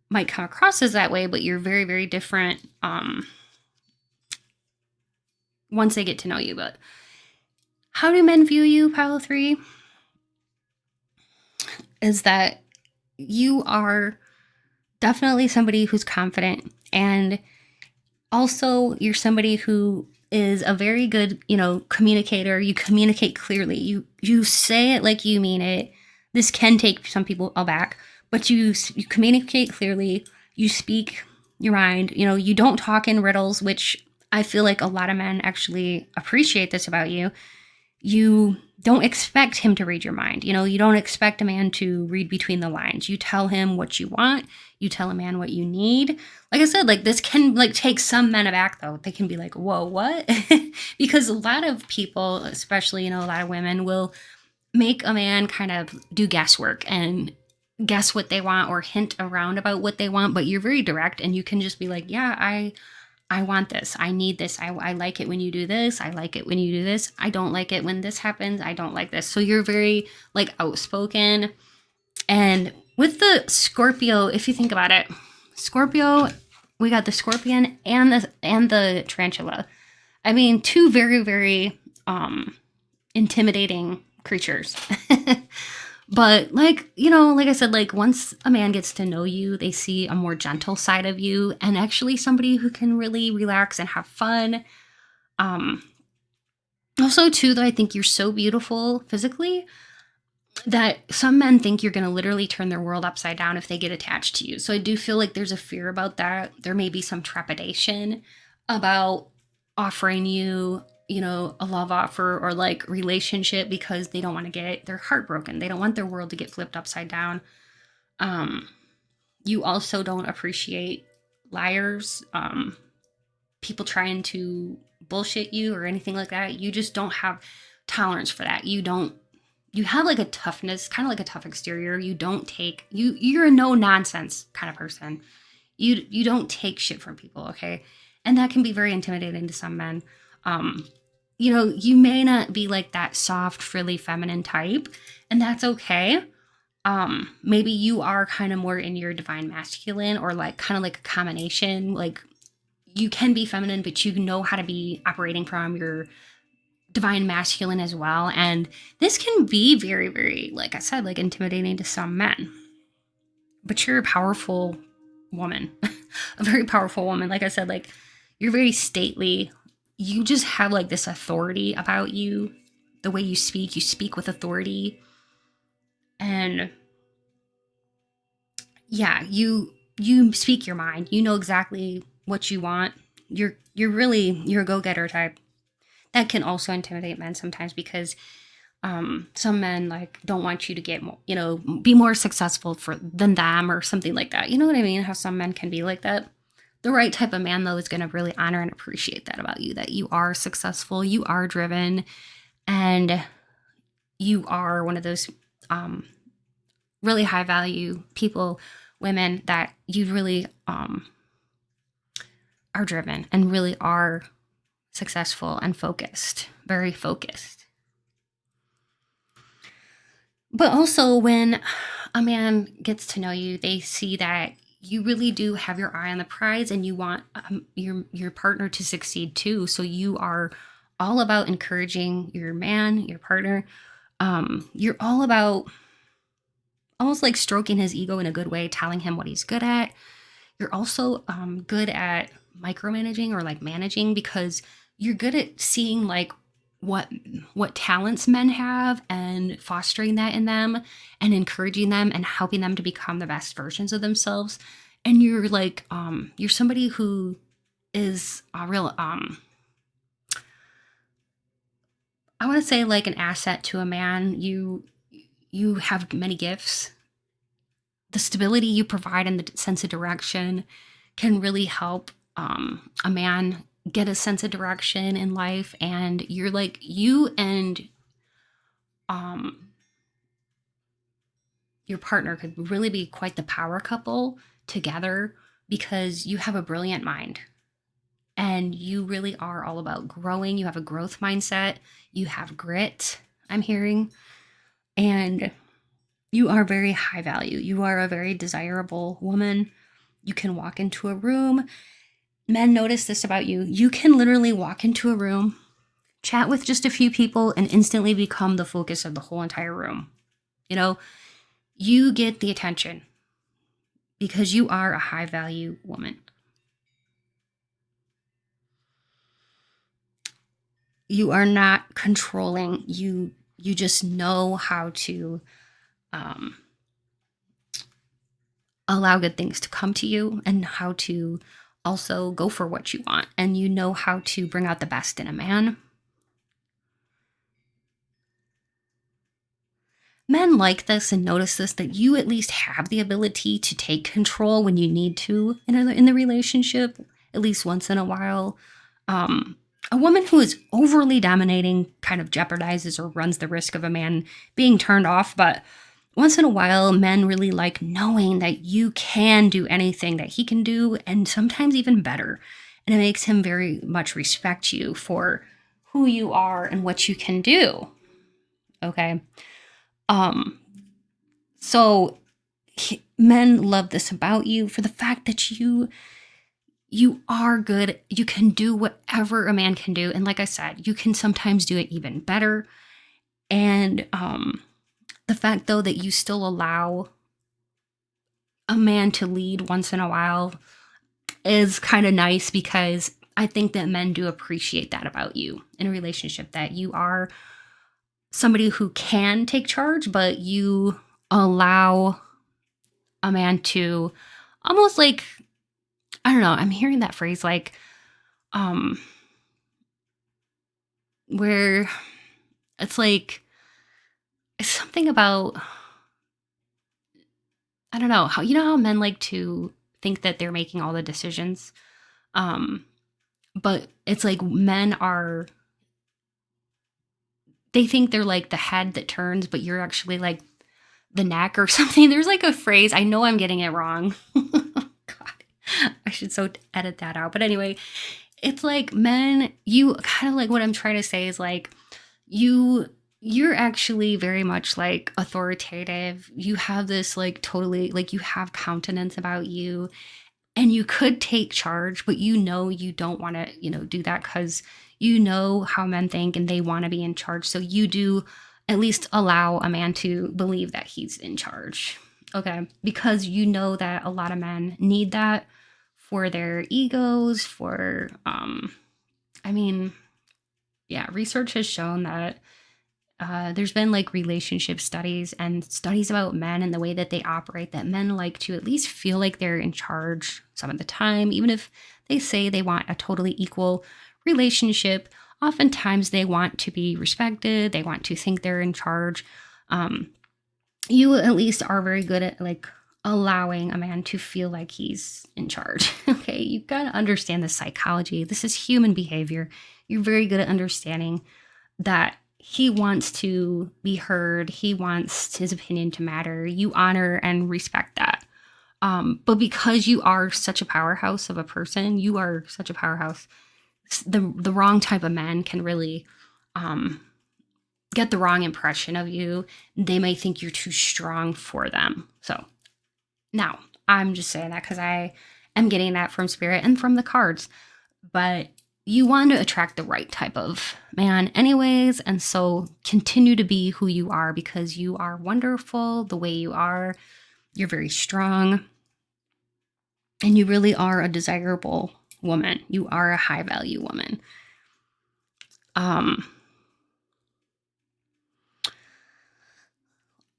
might come across as that way, but you're very, very different once they get to know you. But how do men view you, pile 3? Is that you are definitely somebody who's confident, and also you're somebody who is a very good, communicator. You communicate clearly. You say it like you mean it. This can take some people aback, but you communicate clearly. You speak your mind. You don't talk in riddles, which I feel like a lot of men actually appreciate this about you. You don't expect him to read your mind. You don't expect a man to read between the lines. You tell him what you want. You tell a man what you need. Like I said, like this can like take some men aback though. They can be like, whoa, what? Because a lot of people, especially, a lot of women will make a man kind of do guesswork and guess what they want or hint around about what they want. But you're very direct, and you can just be like, yeah, I want this. I need this. I like it when you do this. I like it when you do this. I don't like it when this happens. I don't like this. So you're very like outspoken. And with the Scorpio, if you think about it, Scorpio, we got the scorpion and the tarantula. I mean, two very, very intimidating creatures. But like, like I said, like once a man gets to know you, they see a more gentle side of you, and actually somebody who can really relax and have fun. Also too, though, I think you're so beautiful physically that some men think you're going to literally turn their world upside down if they get attached to you. So I do feel like there's a fear about that. There may be some trepidation about offering you, a love offer or like relationship, because they don't want to get their heart broken. They don't want their world to get flipped upside down. You also don't appreciate liars, people trying to bullshit you or anything like that. You just don't have tolerance for that. You have like a toughness, kind of like a tough exterior. You don't take, you're a no nonsense kind of person. You don't take shit from people, okay? And that can be very intimidating to some men. You may not be like that soft, frilly, feminine type, and that's okay. Maybe you are kind of more in your divine masculine, or like kind of like a combination. Like you can be feminine, but you know how to be operating from your divine masculine as well. And this can be very, very, like I said, like intimidating to some men. But you're a powerful woman, a very powerful woman. Like I said, like you're very stately. You just have like this authority about you. The way you speak with authority. And yeah, you speak your mind. You know exactly what you want. You're a go-getter type. That can also intimidate men sometimes, because some men like don't want you to get more, be more successful than them or something like that. You know what I mean? How some men can be like that. The right type of man, though, is going to really honor and appreciate that about you, that you are successful, you are driven, and you are one of those really high value people, women, that you really are driven and really are successful and focused, very focused. But also, when a man gets to know you, they see that you really do have your eye on the prize, and you want your partner to succeed too. So you are all about encouraging your man, your partner. You're all about almost like stroking his ego in a good way, telling him what he's good at. You're also good at micromanaging, or like managing, because you're good at seeing like what talents men have and fostering that in them and encouraging them and helping them to become the best versions of themselves. And you're like you're somebody who is a real I want to say like an asset to a man. You have many gifts. The stability you provide and the sense of direction can really help a man get a sense of direction in life. And you're like, you and your partner could really be quite the power couple together, because you have a brilliant mind and you really are all about growing. You have a growth mindset, you have grit, I'm hearing, and you are very high value. You are a very desirable woman. You can walk into a room. Men notice this about you. You can literally walk into a room, chat with just a few people, and instantly become the focus of the whole entire room. You know, you get the attention because you are a high value woman. You are not controlling. You just know how to allow good things to come to you, and how to also go for what you want. And you know how to bring out the best in a man. Men like this and notice this, that you at least have the ability to take control when you need to in the relationship, at least once in a while. A woman who is overly dominating kind of jeopardizes or runs the risk of a man being turned off. But once in a while, men really like knowing that you can do anything that he can do, and sometimes even better. And it makes him very much respect you for who you are and what you can do. Okay. So men love this about you, for the fact that you are good. You can do whatever a man can do. And like I said, you can sometimes do it even better. And the fact, though, that you still allow a man to lead once in a while is kind of nice, because I think that men do appreciate that about you in a relationship, that you are somebody who can take charge, but you allow a man to almost like, I don't know, I'm hearing that phrase like where it's like, it's something about, I don't know, how, you know how men like to think that they're making all the decisions, but it's like they think they're like the head that turns, but you're actually like the neck or something. There's like a phrase, I know I'm getting it wrong. God, I should so edit that out. But anyway, it's like men, you kind of like, what I'm trying to say is like, you're actually very much like authoritative. You have this like totally, like you have countenance about you, and you could take charge, but you know you don't want to, do that, because you know how men think and they want to be in charge. So you do at least allow a man to believe that he's in charge. Okay. Because you know that a lot of men need that for their egos, for, research has shown that there's been like relationship studies and studies about men and the way that they operate, that men like to at least feel like they're in charge some of the time, even if they say they want a totally equal relationship. Oftentimes they want to be respected. They want to think they're in charge. You at least are very good at like allowing a man to feel like he's in charge. Okay. Okay, you gotta understand the psychology. This is human behavior. You're very good at understanding that he wants to be heard. He wants his opinion to matter. You honor and respect that. But because you are such a powerhouse of a person, you are such a powerhouse. The wrong type of man can really get the wrong impression of you. They may think you're too strong for them. So now I'm just saying that because I am getting that from spirit and from the cards. But you want to attract the right type of man anyways. And so continue to be who you are because you are wonderful the way you are. You're very strong. And you really are a desirable woman. You are a high value woman.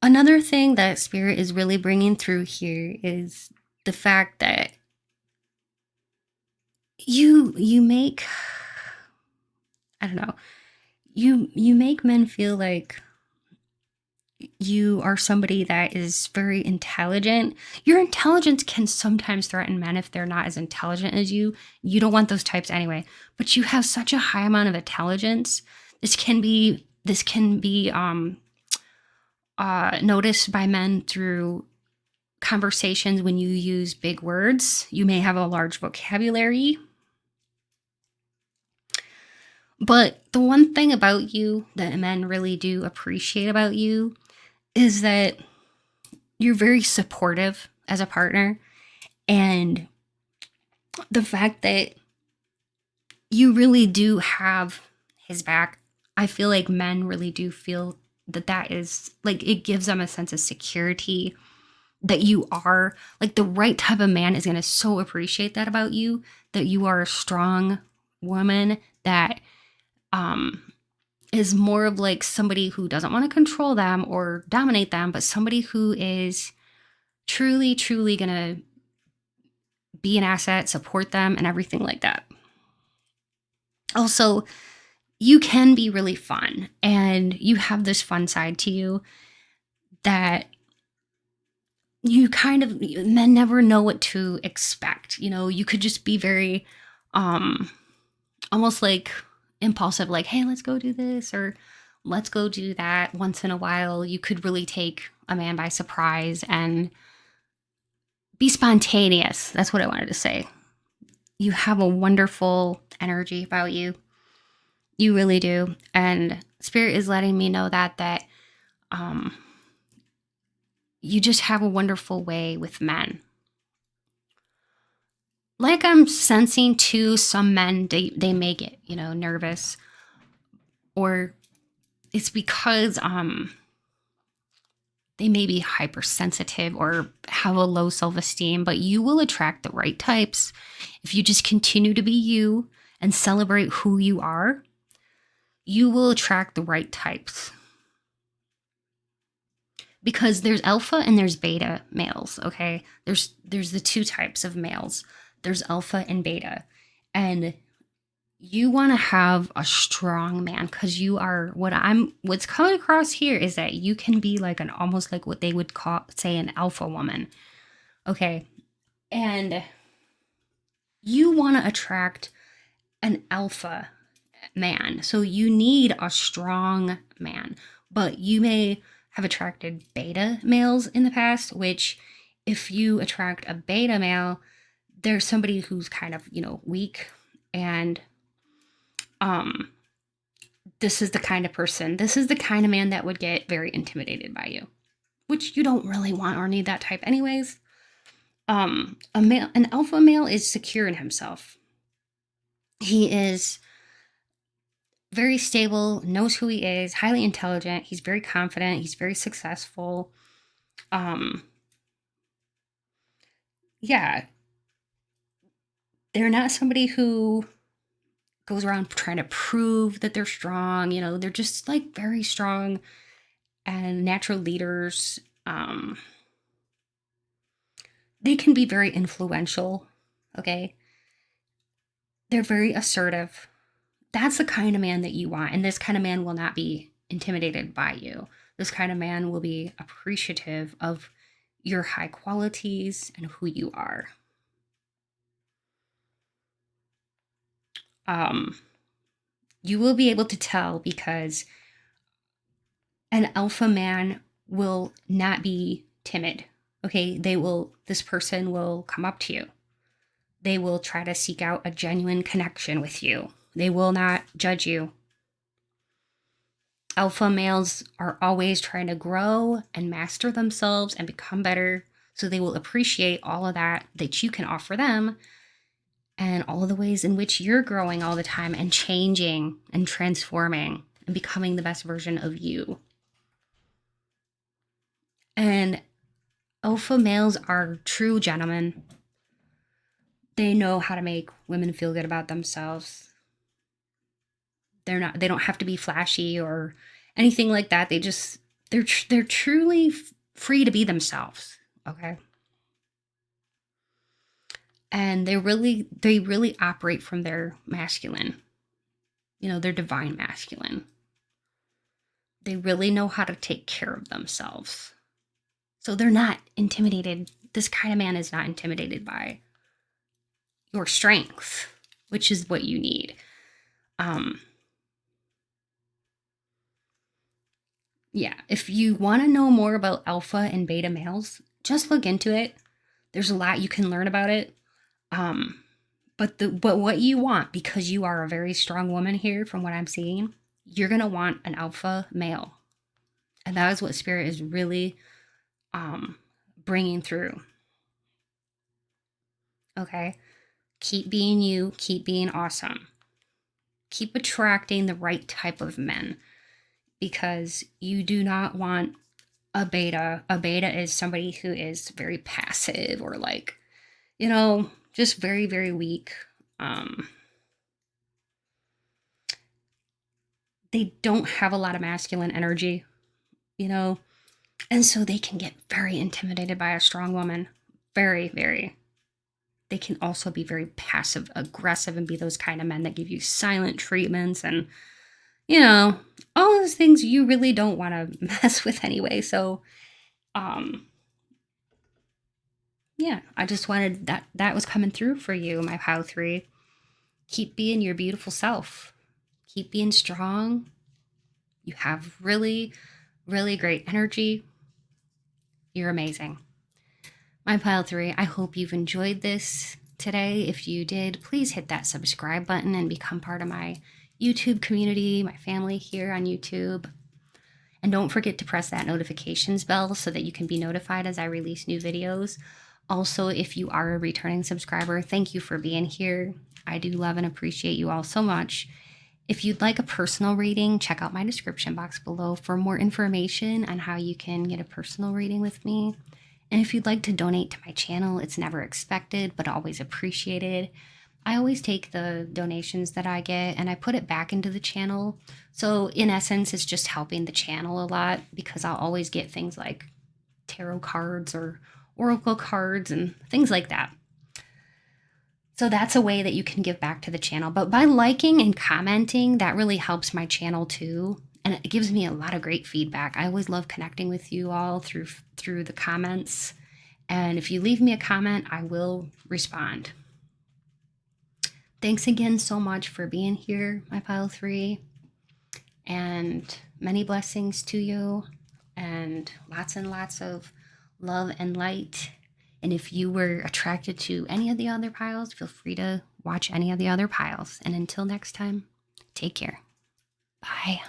Another thing that spirit is really bringing through here is the fact that you make, I don't know, you make men feel like you are somebody that is very intelligent. Your intelligence can sometimes threaten men if they're not as intelligent as you. You don't want those types anyway. But you have such a high amount of intelligence. This can be noticed by men through conversations when you use big words. You may have a large vocabulary. But the one thing about you that men really do appreciate about you is that you're very supportive as a partner. And the fact that you really do have his back, I feel like men really do feel that is like, it gives them a sense of security that you are like the right type of man is going to so appreciate that about you, that you are a strong woman that is more of like somebody who doesn't want to control them or dominate them, but somebody who is truly, truly going to be an asset, support them, and everything like that. Also, you can be really fun, and you have this fun side to you that you kind of, men never know what to expect. You know, you could just be very almost like impulsive, like, hey, let's go do this or let's go do that. Once in a while, you could really take a man by surprise and be spontaneous. That's what I wanted to say. You have a wonderful energy about you. You really do. And spirit is letting me know that you just have a wonderful way with men. Like I'm sensing too, some men, they may get, nervous, or it's because they may be hypersensitive or have a low self-esteem, but you will attract the right types if you just continue to be you and celebrate who you are. You will attract the right types. Because there's alpha and there's beta males, okay? There's the two types of males. There's alpha and beta. And you want to have a strong man because you are what's coming across here is that you can be like almost like what they would say an alpha woman. Okay. And you want to attract an alpha man. So you need a strong man, but you may have attracted beta males in the past, which if you attract a beta male, there's somebody who's kind of, weak, and this is the kind of man that would get very intimidated by you, which you don't really want or need that type anyways. An alpha male is secure in himself. He is very stable, knows who he is, highly intelligent. He's very confident. He's very successful. Yeah. They're not somebody who goes around trying to prove that they're strong. They're just like very strong and natural leaders. They can be very influential. Okay. They're very assertive. That's the kind of man that you want. And this kind of man will not be intimidated by you. This kind of man will be appreciative of your high qualities and who you are. You will be able to tell because an alpha man will not be timid. Okay, this person will come up to you. They will try to seek out a genuine connection with you. They will not judge you. Alpha males are always trying to grow and master themselves and become better. So they will appreciate all of that you can offer them, and all of the ways in which you're growing all the time and changing and transforming and becoming the best version of you. And alpha males are true gentlemen. They know how to make women feel good about themselves. They don't have to be flashy or anything like that. They're truly free to be themselves, okay? And they really operate from their masculine, their divine masculine. They really know how to take care of themselves. So they're not intimidated. This kind of man is not intimidated by your strength, which is what you need. Yeah, if you want to know more about alpha and beta males, just look into it. There's a lot you can learn about it. But what you want, because you are a very strong woman here from what I'm seeing, you're going to want an alpha male. And that is what Spirit is really bringing through. Okay? Keep being you. Keep being awesome. Keep attracting the right type of men, because you do not want a beta. A beta is somebody who is very passive or just very, very weak. They don't have a lot of masculine energy, and so they can get very intimidated by a strong woman. Very, very. They can also be very passive aggressive and be those kind of men that give you silent treatments and, all those things you really don't want to mess with anyway. So, yeah, I just wanted that was coming through for you, my Pile 3. Keep being your beautiful self. Keep being strong. You have really, really great energy. You're amazing. My Pile 3, I hope you've enjoyed this today. If you did, please hit that subscribe button and become part of my YouTube community, my family here on YouTube. And don't forget to press that notifications bell so that you can be notified as I release new videos. Also, if you are a returning subscriber, thank you for being here. I do love and appreciate you all so much. If you'd like a personal reading, check out my description box below for more information on how you can get a personal reading with me. And if you'd like to donate to my channel, it's never expected, but always appreciated. I always take the donations that I get and I put it back into the channel. So in essence, it's just helping the channel a lot, because I'll always get things like tarot cards or oracle cards and things like that. So that's a way that you can give back to the channel. But by liking and commenting, that really helps my channel too. And it gives me a lot of great feedback. I always love connecting with you all through the comments. And if you leave me a comment, I will respond. Thanks again so much for being here, my Pile 3. And many blessings to you. And lots of love and light. And if you were attracted to any of the other piles, feel free to watch any of the other piles. And until next time, take care. Bye.